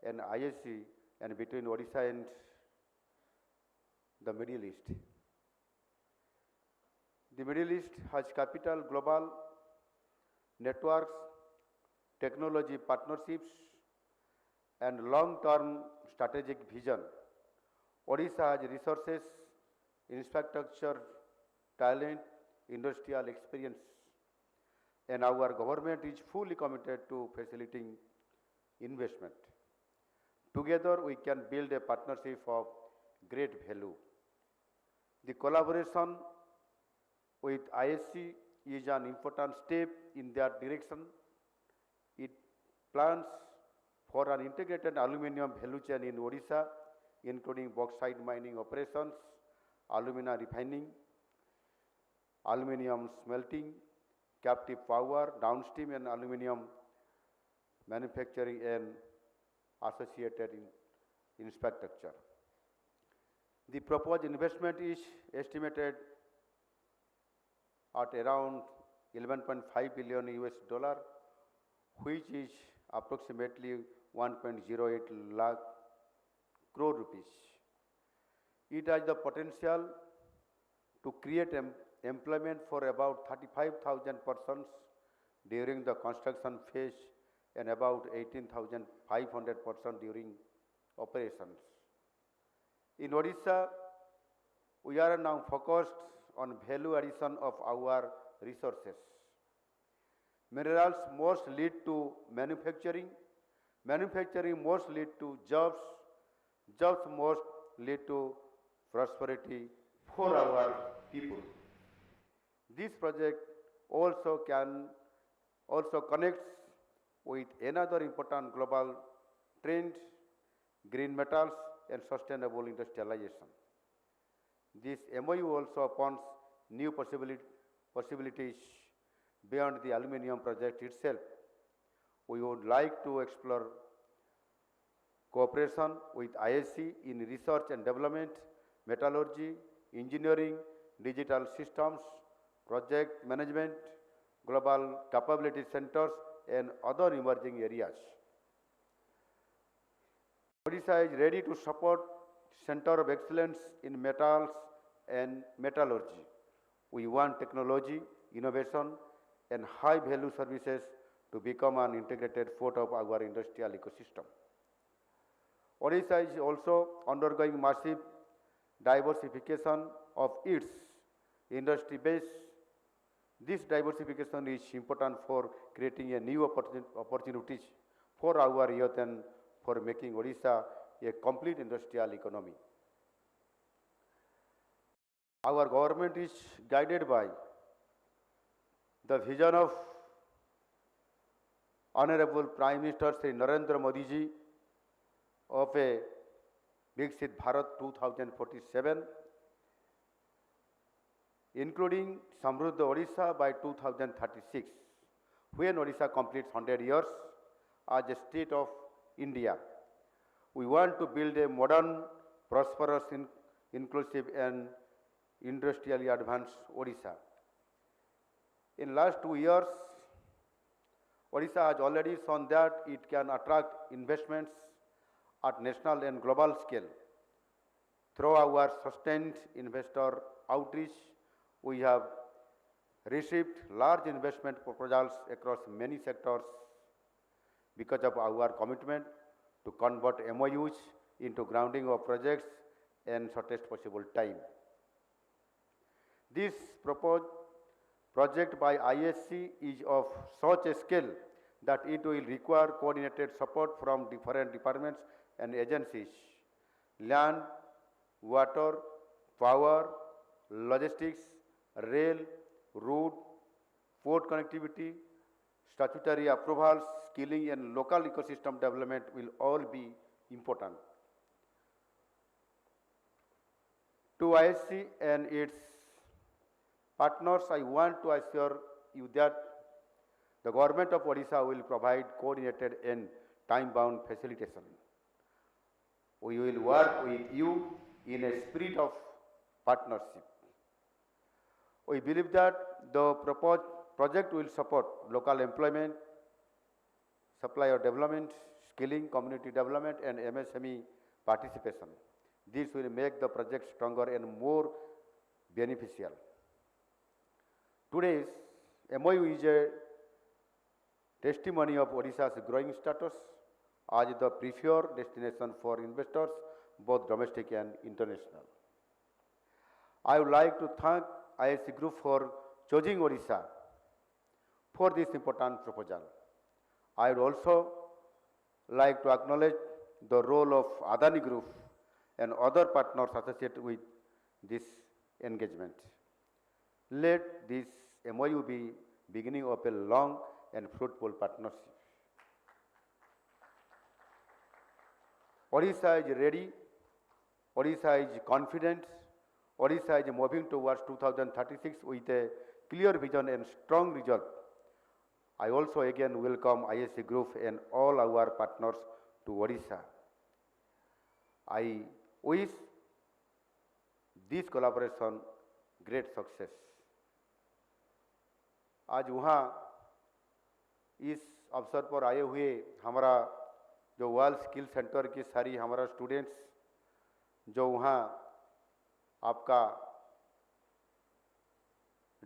B: and ISC and between Odisha and the Middle East. The Middle East has capital global networks, technology partnerships, and long-term strategic vision. Odisha has resources, infrastructure, talent, industrial experience, and our government is fully committed to facilitating investment. Together, we can build a partnership of great value. The collaboration with ISC is an important step in that direction. It plans for an integrated aluminium value chain in Odisha, including bauxite mining operations, alumina refining, aluminium smelting, captive power, downstream and aluminium manufacturing and associated infrastructure. The proposed investment is estimated at around 11.5 billion US dollar, which is approximately 1.08 lakh crore rupees. It has the potential to create employment for about 35,000 persons during the construction phase and about 18,500 persons during operations. In Odisha, we are now focused on value addition of our resources. Minerals must lead to manufacturing, manufacturing must lead to jobs, jobs must lead to prosperity for our people. This project also connects with another important global trend, green metals and sustainable industrialization. This MOU also opens new possibilities beyond the aluminium project itself. We would like to explore cooperation with ISC in research and development, metallurgy, engineering, digital systems, project management, global capability centers, and other emerging areas. Odisha is ready to support Center of Excellence in Metals and Metallurgy. We want technology, innovation, and high-value services to become an integrated part of our industrial ecosystem. Odisha is also undergoing massive diversification of its industry base. This diversification is important for creating a new opportunities for our youth and for making Odisha a complete industrial economy. Our government is guided by the vision of Honorable Prime Minister Shri Narendra Modi ji of a Viksit Bharat 2047, including Samruddha Odisha by 2036, when Odisha completes 100 years as a state of India. We want to build a modern, prosperous, inclusive and industrially advanced Odisha. In last 2 years, Odisha has already shown that it can attract investments at national and global scale. Through our sustained investor outreach, we have received large investment proposals across many sectors because of our commitment to convert MOUs into grounding of projects in shortest possible time. This proposed project by ISC is of such a scale that it will require coordinated support from different departments and agencies: land, water, power, logistics, rail, road, port connectivity, statutory approvals, skilling and local ecosystem development will all be important. To ISC and its partners, I want to assure you that the government of Odisha will provide coordinated and time-bound facilitation. We will work with you in a spirit of partnership. We believe that the proposed project will support local employment, supplier development, skilling, community development, and MSME participation. This will make the project stronger and more beneficial. Today's MOU is a testimony of Odisha's growing status as the preferred destination for investors, both domestic and international. I would like to thank ISC Group for choosing Odisha for this important proposal. I would also like to acknowledge the role of Adani Group and other partners associated with this engagement. Let this MOU be beginning of a long and fruitful partnership. Odisha is ready, Odisha is confident, Odisha is moving towards 2036 with a clear vision and strong resolve. I also again welcome ISC Group and all our partners to Odisha. I wish this collaboration great success. आज वहाँ इस अवसर पर आए हुए हमारा जो world skill centre की सारी हमारा स्टूडेंट्स जो वहाँ आपका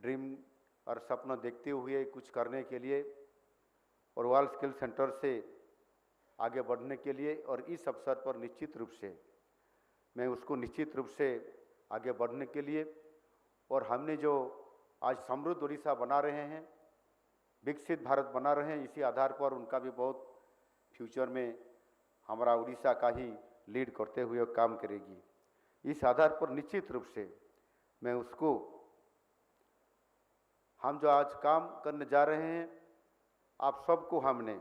B: ड्रीम और सपना देखते हुए कुछ करने के लिए और वर्ल्ड स्किल सेंटर से आगे बढ़ने के लिए और इस अवसर पर निश्चित रूप से मैं उसको निश्चित रूप से आगे बढ़ने के लिए और हमने जो आज समृद्ध उड़ीसा बना रहे हैं, विकसित भारत बना रहे हैं, इसी आधार पर उनका भी बहुत फ्यूचर में हमारा उड़ीसा का ही लीड करते हुए काम करेगी। इस आधार पर निश्चित रूप से मैं उसको हम जो आज काम करने जा रहे हैं आप सबको हमने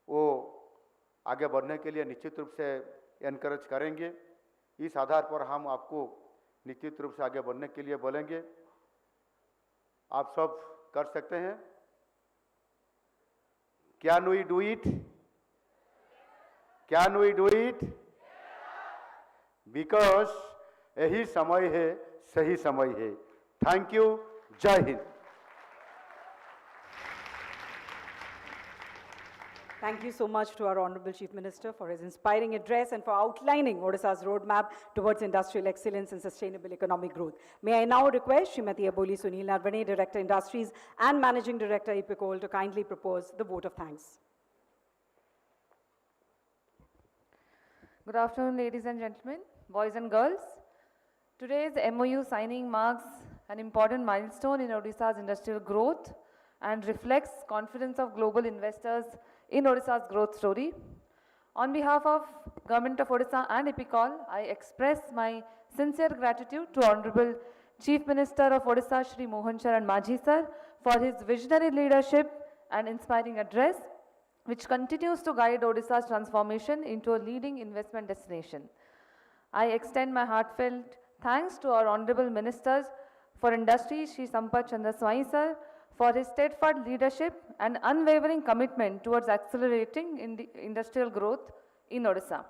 B: वो आगे बढ़ने के लिए निश्चित रूप से एनकरेज करेंगे। इस आधार पर हम आपको निश्चित रूप से आगे बढ़ने के लिए बोलेंगे। आप सब कर सकते हैं। Can we do it? Can we do it? Because यही समय है, सही समय है। Thank you. जय हिंद।
C: Thank you so much to our Honorable Chief Minister for his inspiring address and for outlining Odisha's roadmap towards industrial excellence and sustainable economic growth. May I now request Srimati Aboli Sunil Narvane, Director Industries and Managing Director EPICOL, to kindly propose the vote of thanks.
I: Good afternoon, ladies and gentlemen, boys and girls. Today's MOU signing marks an important milestone in Odisha's industrial growth and reflects confidence of global investors in Odisha's growth story. On behalf of Government of Odisha and EPICOL, I express my sincere gratitude to Honorable Chief Minister of Odisha, Shri Mohan Charan Majhi sir, for his visionary leadership and inspiring address, which continues to guide Odisha's transformation into a leading investment destination. I extend my heartfelt thanks to our Honorable Ministers for Industry, Shri Sampath Chandra Swai sir, for his steadfast leadership and unwavering commitment towards accelerating industrial growth in Odisha.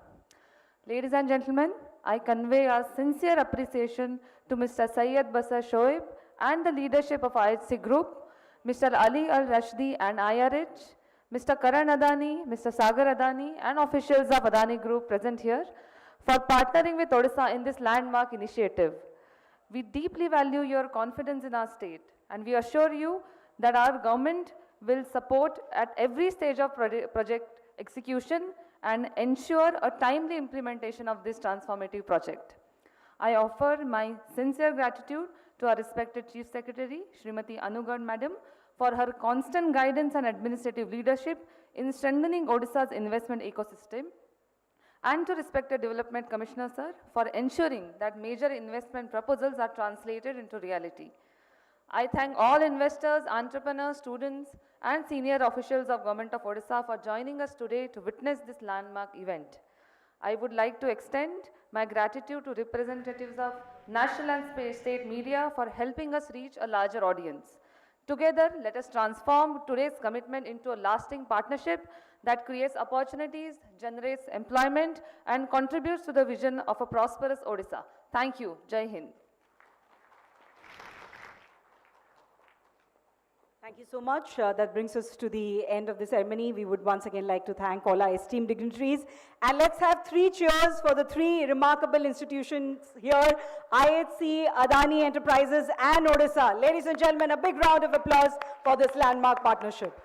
I: Ladies and gentlemen, I convey our sincere appreciation to Mr. Syed Basar Shoaib and the leadership of IHC Group, Mr. Ali Al Rashdi and IRH, Mr. Karan Adani, Mr. Sagar Adani and officials of Adani Group present here for partnering with Odisha in this landmark initiative. We deeply value your confidence in our state and we assure you that our government will support at every stage of project execution and ensure a timely implementation of this transformative project. I offer my sincere gratitude to our respected Chief Secretary, Srimati Anugad Madam, for her constant guidance and administrative leadership in strengthening Odisha's investment ecosystem, and to respected Development Commissioner sir for ensuring that major investment proposals are translated into reality. I thank all investors, entrepreneurs, students and senior officials of Government of Odisha for joining us today to witness this landmark event. I would like to extend my gratitude to representatives of national and state media for helping us reach a larger audience. Together, let us transform today's commitment into a lasting partnership that creates opportunities, generates employment and contributes to the vision of a prosperous Odisha. Thank you. Jai Hind.
C: Thank you so much. That brings us to the end of the ceremony. We would once again like to thank all our esteemed dignitaries. And let's have 3 cheers for the 3 remarkable institutions here, IHC, Adani Enterprises and Odisha. Ladies and gentlemen, a big round of applause for this landmark partnership.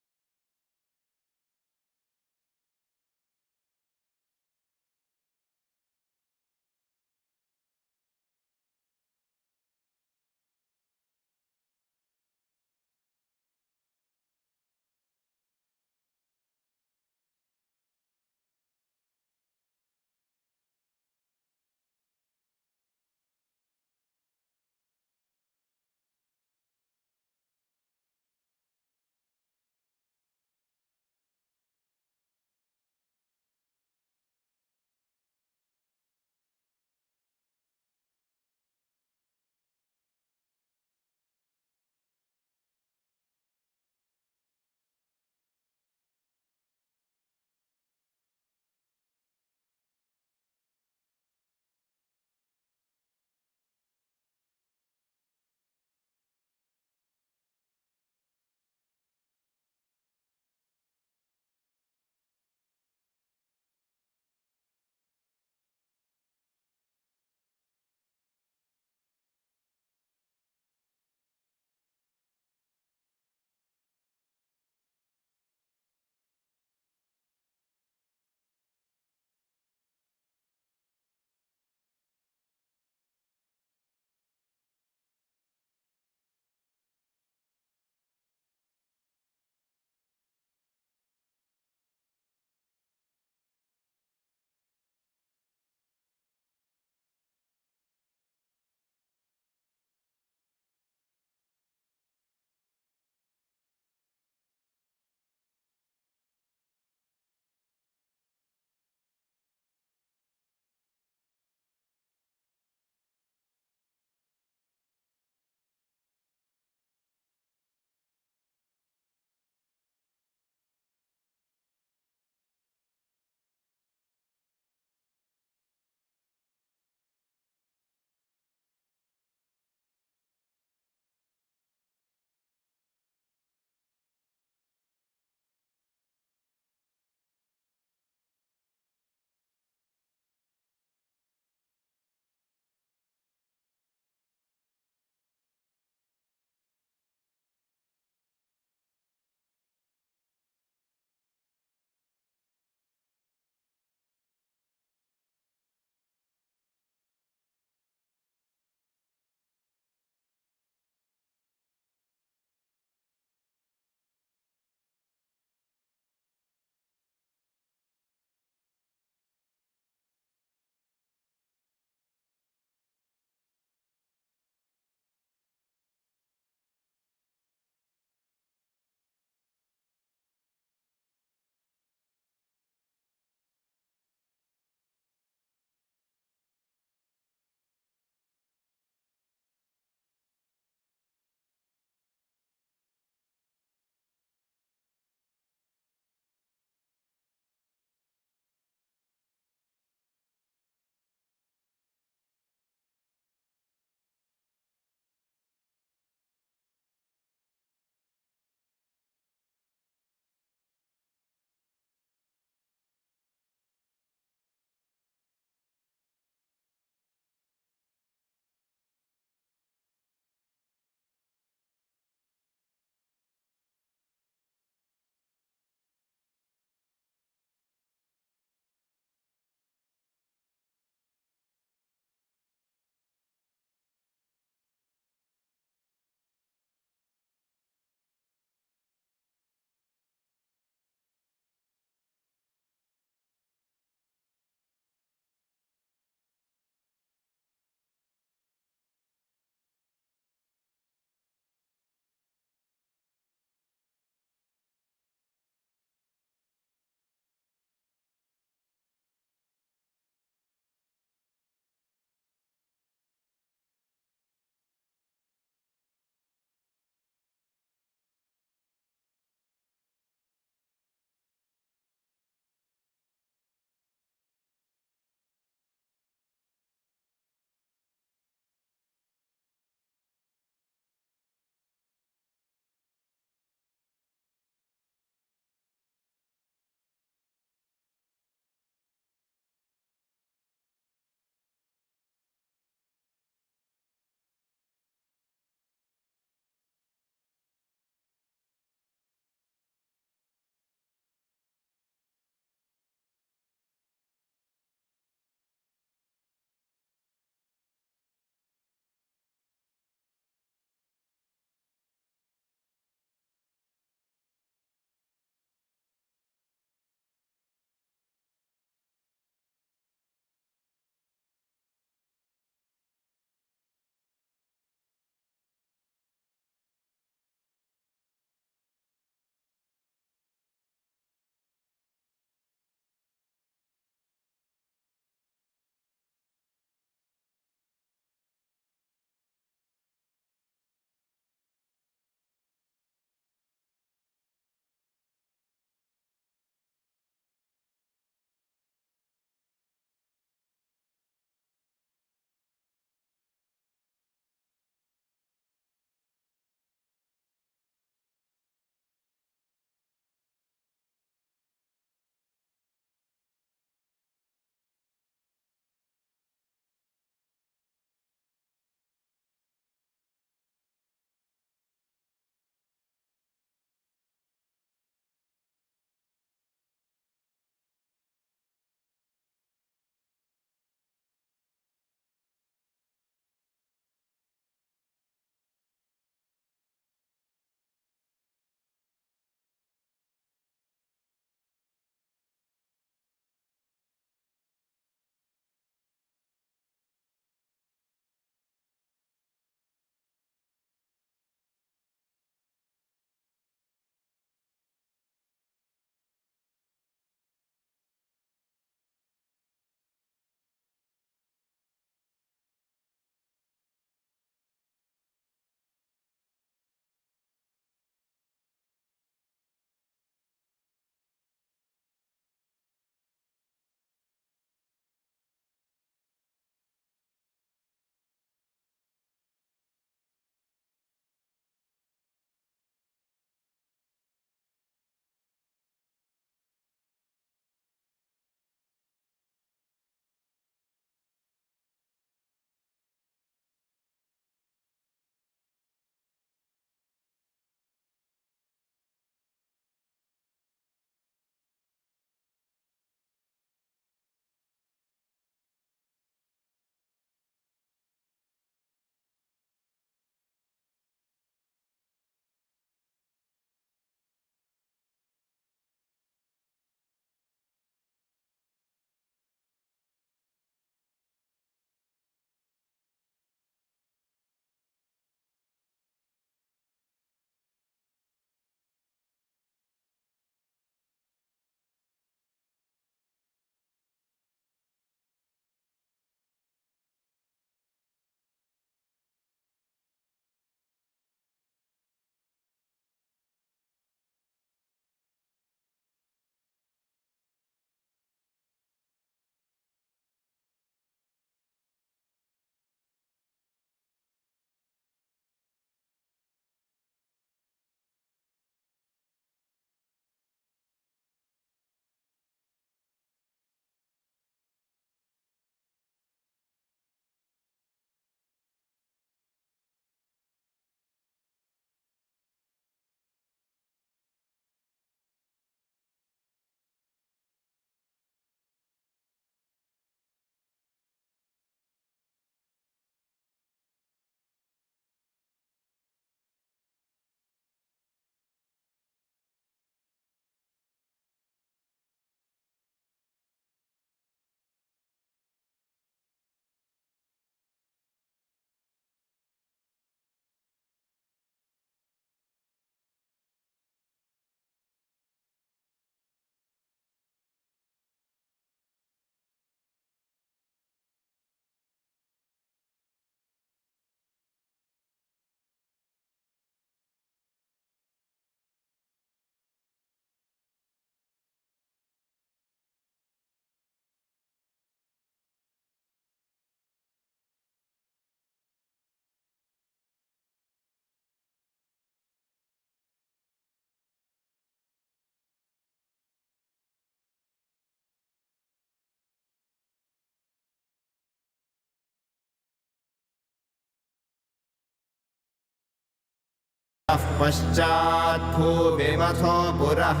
J: पश्चात् भूमिमथो पुरः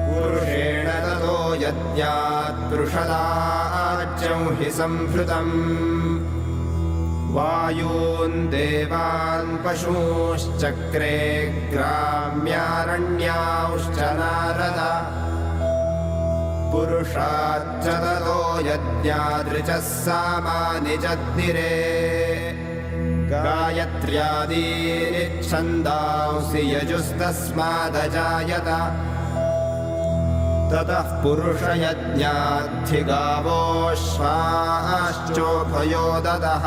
J: पुरुषेण ततो यज्ञात् पृषदाज्यं हि संहृतम् वायून् देवान् पशूंश्चक्रे ग्राम्यारण्यांश्च नारद पुरुषाच्च ततो यज्ञादृचः सामानि जग्निरे गायत्र्यादीनि छन्दांसि यजुस्तस्मादजायत ततः पुरुषयज्ञाद्धिगावोऽश्वाश्चोभयो ददः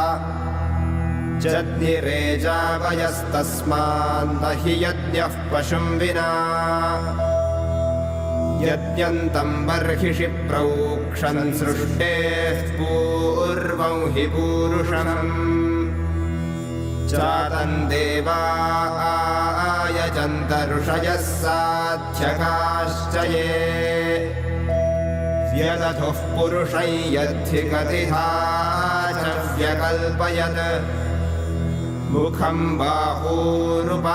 J: जग्निरे जावयस्तस्मान्न हि यज्ञः पशुं विना यज्ञन्तं बर्हिषि प्रोक्षन् सृष्टेः पूर्वं हि पूरुषम् जातं देवा आयजन्त ऋषयः साध्यकाश्च ये व्यदधुः पुरुषं यद्धिकतिहा च व्यकल्पयत् मुखं बाहूरुपादाश्च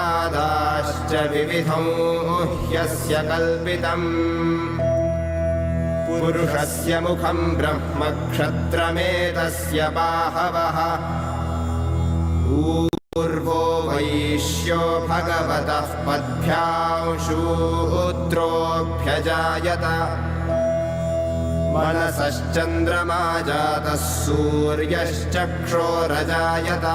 J: विविधं ह्यस्य कल्पितम् पुरुषस्य मुखं ब्रह्मक्षत्रमेतस्य बाहवः पूर्वो वैश्यो भगवतः पद्भ्यां शूद्रोऽभ्यजायत मनसश्चन्द्रमा जातः सूर्यश्चक्षोरजायत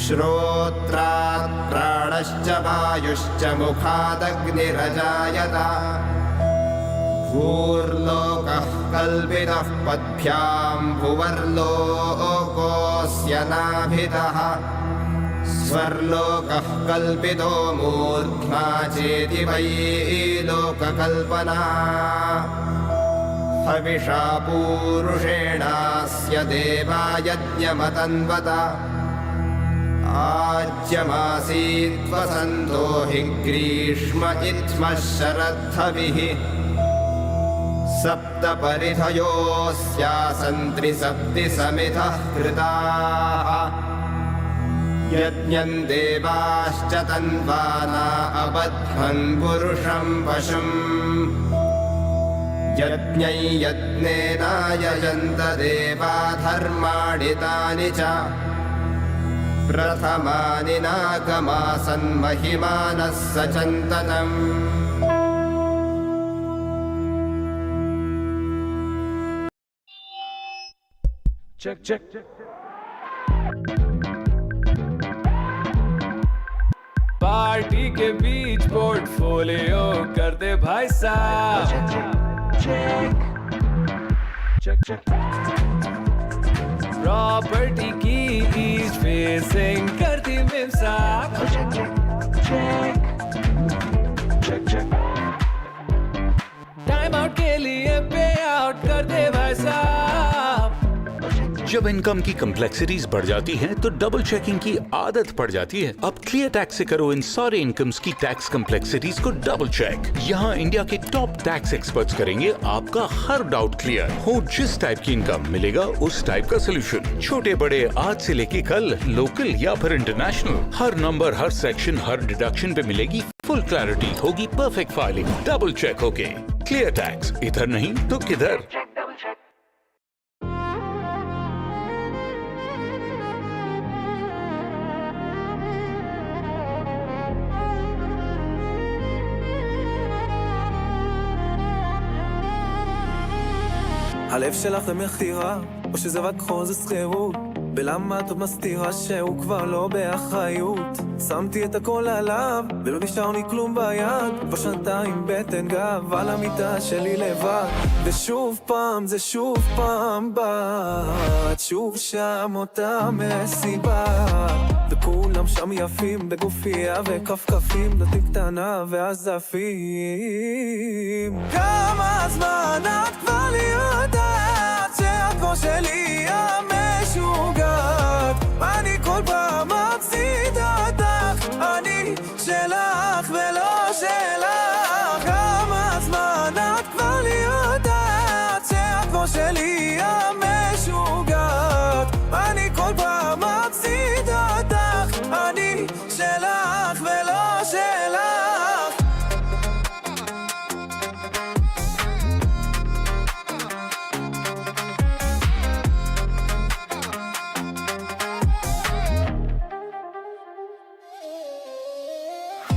J: श्रोत्रात् प्राणश्च वायुश्च मुखादग्निरजायत भूर्लोकः कल्पितः पद्भ्यां भुवर्लोकोऽस्य नाभितः स्वर्लोकः कल्पितो मूर्ध्ना चेति वै लोककल्पना हविषा पूरुषेणास्य देवा यज्ञमतन्वत आज्यमासीत् वसन्तो हि ग्रीष्म इत्थमः शरद्धविः सप्त परिधयोऽस्यासन् त्रिसप्ति समिधः कृताः यज्ञं देवाश्च तन्वाना अबध्वन् पुरुषं पशुम् यज्ञै यज्ञेनायजन्त देवा धर्माणि तानि च प्रथमानि नागमासन् महिमानः सचन्तनम्
A: Check, check.
K: पार्टी के बीच पोर्टफोलियो कर दे भाई साहब
A: Check, check.
K: प्रॉपर्टी की ईस्ट फेसिंग कर दी मेम साहब टाइम आउट के लिए पे आउट कर दे भाई साहब
L: जब इनकम की कम्प्लेक्सिटीज बढ़ जाती हैं तो डबल चेकिंग की आदत पड़ जाती है। अब क्लियर टैक्स से करो इन सारे इनकम्स की टैक्स कम्प्लेक्सिटीज को डबल चेक। यहाँ इंडिया के टॉप टैक्स एक्सपर्ट्स करेंगे आपका हर डाउट क्लियर। हो जिस टाइप की इनकम मिलेगा उस टाइप का सोल्यूशन। छोटे बड़े आज से लेके कल, लोकल या फिर इंटरनेशनल, हर नंबर, हर सेक्शन, हर डिडक्शन पे मिलेगी फुल क्लैरिटी, होगी परफेक्ट फाइलिंग, डबल चेक होके। क्लियर टैक्स, इधर नहीं तो किधर।
K: הלב שלך זה מכירה, או שזה רק חוזה שכירות? בלמה את עוד מסתירה שהוא כבר לא באחריות? שמתי את הכל עליו, ולא נשאר לי כלום ביד. כבר שנתיים בטן גב על המיטה שלי לבד. ושוב פעם, זה שוב פעם בת, שוב שם אותה מסיבה. וכולם שם יפים בגופיה וכפכפים, דתי קטנה ועזפים. כמה זמן את כבר לי יודעת שאת כמו שלי המשוגעת? אני כל פעם מפסיד אותך, אני שלך ולא שלך. כמה זמן את כבר לי יודעת שאת כמו שלי המשוגעת? אני כל פעם מפסיד אותך, אני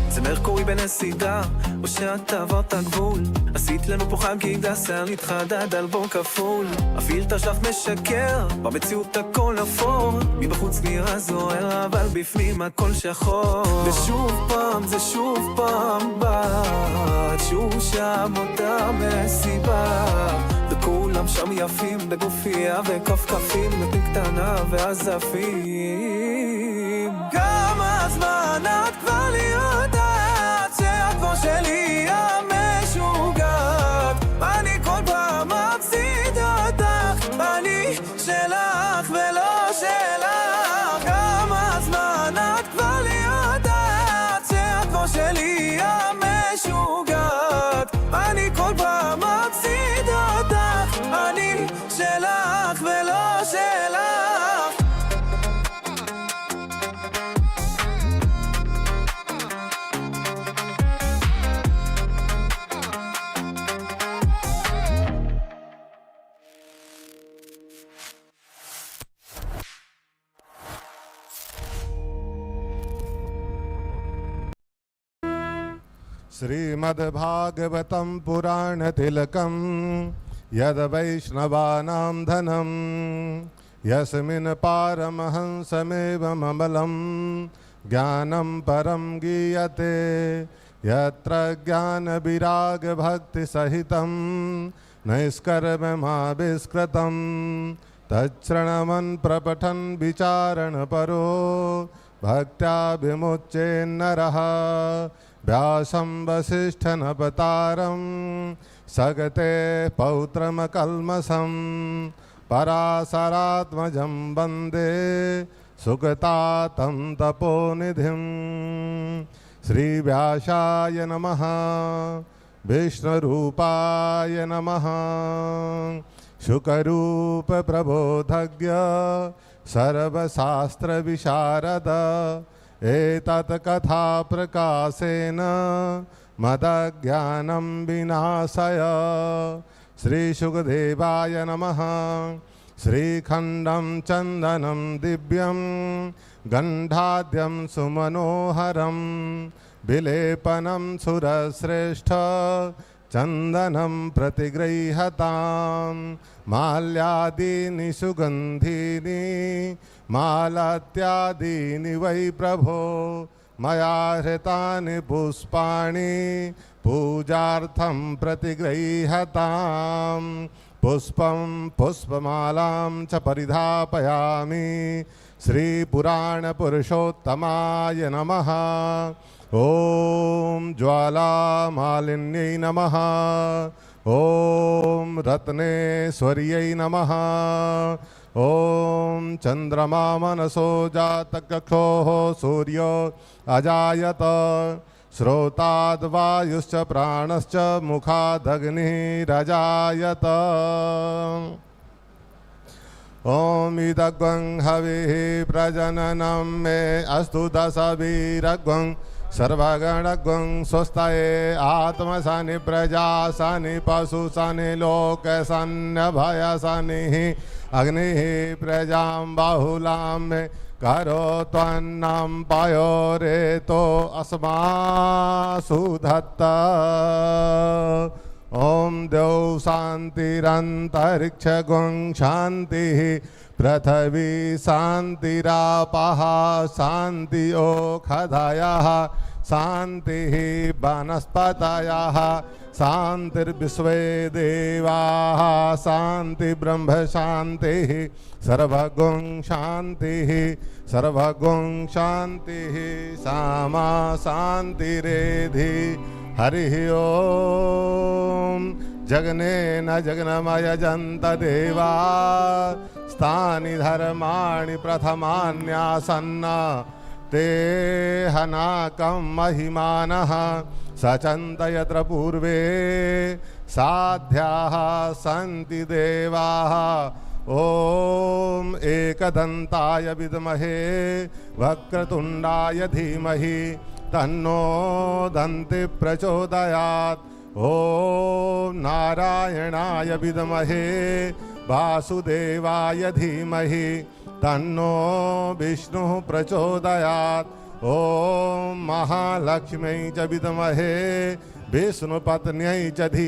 K: זה מרקורי בנסידה, או שאת עברת גבול. עשית לנו פה חגיגה, שיער התחדד על בור כפול. הפילטר שלך משקר, במציאות הכל אפור. מבחוץ נראה זוהר, אבל בפנים הכל שחור. ושוב פעם, זה שוב פעם בת, שוב שם אותה מסיבה. וכולם שם יפים בגופיה וכפכפים, נותנים קטנה ועזפים. כמה זמן את כבר יודעת שאת כמו שלי המשוגעת. אני כל פעם מפסיד אותך, אני שלך ולא שלך. כמה זמן את כבר יודעת שאת כמו שלי המשוגעת. אני כל פעם מפסיד אותך, אני שלך ולא שלך.
M: श्रीमद्भागवतं पुराणतिलकं यद् वैष्णवानां धनं यस्मिन् पारमहंसमेवममलं ज्ञानं परं गीयते यत्र ज्ञानविरागभक्तिसहितं नैष्कर्म्यमाविष्कृतं तच्छृण्वन् प्रपठन् विचारणपरो भक्त्या विमुच्येन्नरः व्यासं वसिष्ठनवतारं सगते पौत्रमकल्मषं पराशरात्मजं वन्दे सुगतातं तपोनिधिं। श्रीव्यासाय नमः, विष्णुरूपाय नमः, शुकरूपप्रबोधज्ञ सर्वशास्त्रविशारद एतत् कथा प्रकाशेन मदज्ञानं विनाशय। श्रीशुकदेवाय नमः। श्रीखण्डं चन्दनं दिव्यं गन्धाद्यं सुमनोहरं विलेपनं सुरश्रेष्ठ चन्दनं प्रतिगृह्यतां माल्यादीनि सुगन्धीनि मालत्यादीनि वै प्रभो मया हृतानि पुष्पाणि पूजार्थं प्रतिगृह्यतां पुष्पं पुष्पमालां च परिधापयामि। श्रीपुराणपुरुषोत्तमाय नमः। ॐ ज्वालामालिन्यै नमः। ॐ रत्नेश्वर्यै नमः। ॐ चन्द्रमा मनसो जातकक्षोः सूर्यो अजायत श्रोताद्वायुश्च प्राणश्च मुखादग्निरजायत। ॐ इदग्वं हविः प्रजननं मे अस्तु दशवीरग्वं सर्वगणग्वं स्वस्ताये आत्मसानि प्रजासानि पशुसानि लोकसन्नभयसानिः अग्निः प्रजां बाहुलां मे करोत्वन्नं पयोरेतो अस्मासु धत्ता। ॐ द्यौ शान्तिरन्तरिक्षगुं शान्तिः पृथिवी शान्तिरापः शान्ति ओषधयः शान्तिः वनस्पतयः शान्तिर्विश्वे देवाः शान्ति ब्रह्म शान्तिः सर्वगुं शान्तिः सर्वगुं शान्तिः सामा शान्तिरेधि। हरिः ओम। जगनेन जगन्मयजन्त देवा स्थानि धर्माणि प्रथमान्यासन्न ते हनाकं महिमानः सचन्त यत्र पूर्वे साध्याः सन्ति देवाः। ॐ एकदन्ताय विद्महे वक्रतुण्डाय धीमहि तन्नो दन्ति प्रचोदयात्। ॐ नारायणाय विद्महे वासुदेवाय धीमहि तन्नो विष्णुः प्रचोदयात्। ॐ महालक्ष्म्यै च विद्महे विष्णुपत्न्यै च धीमहि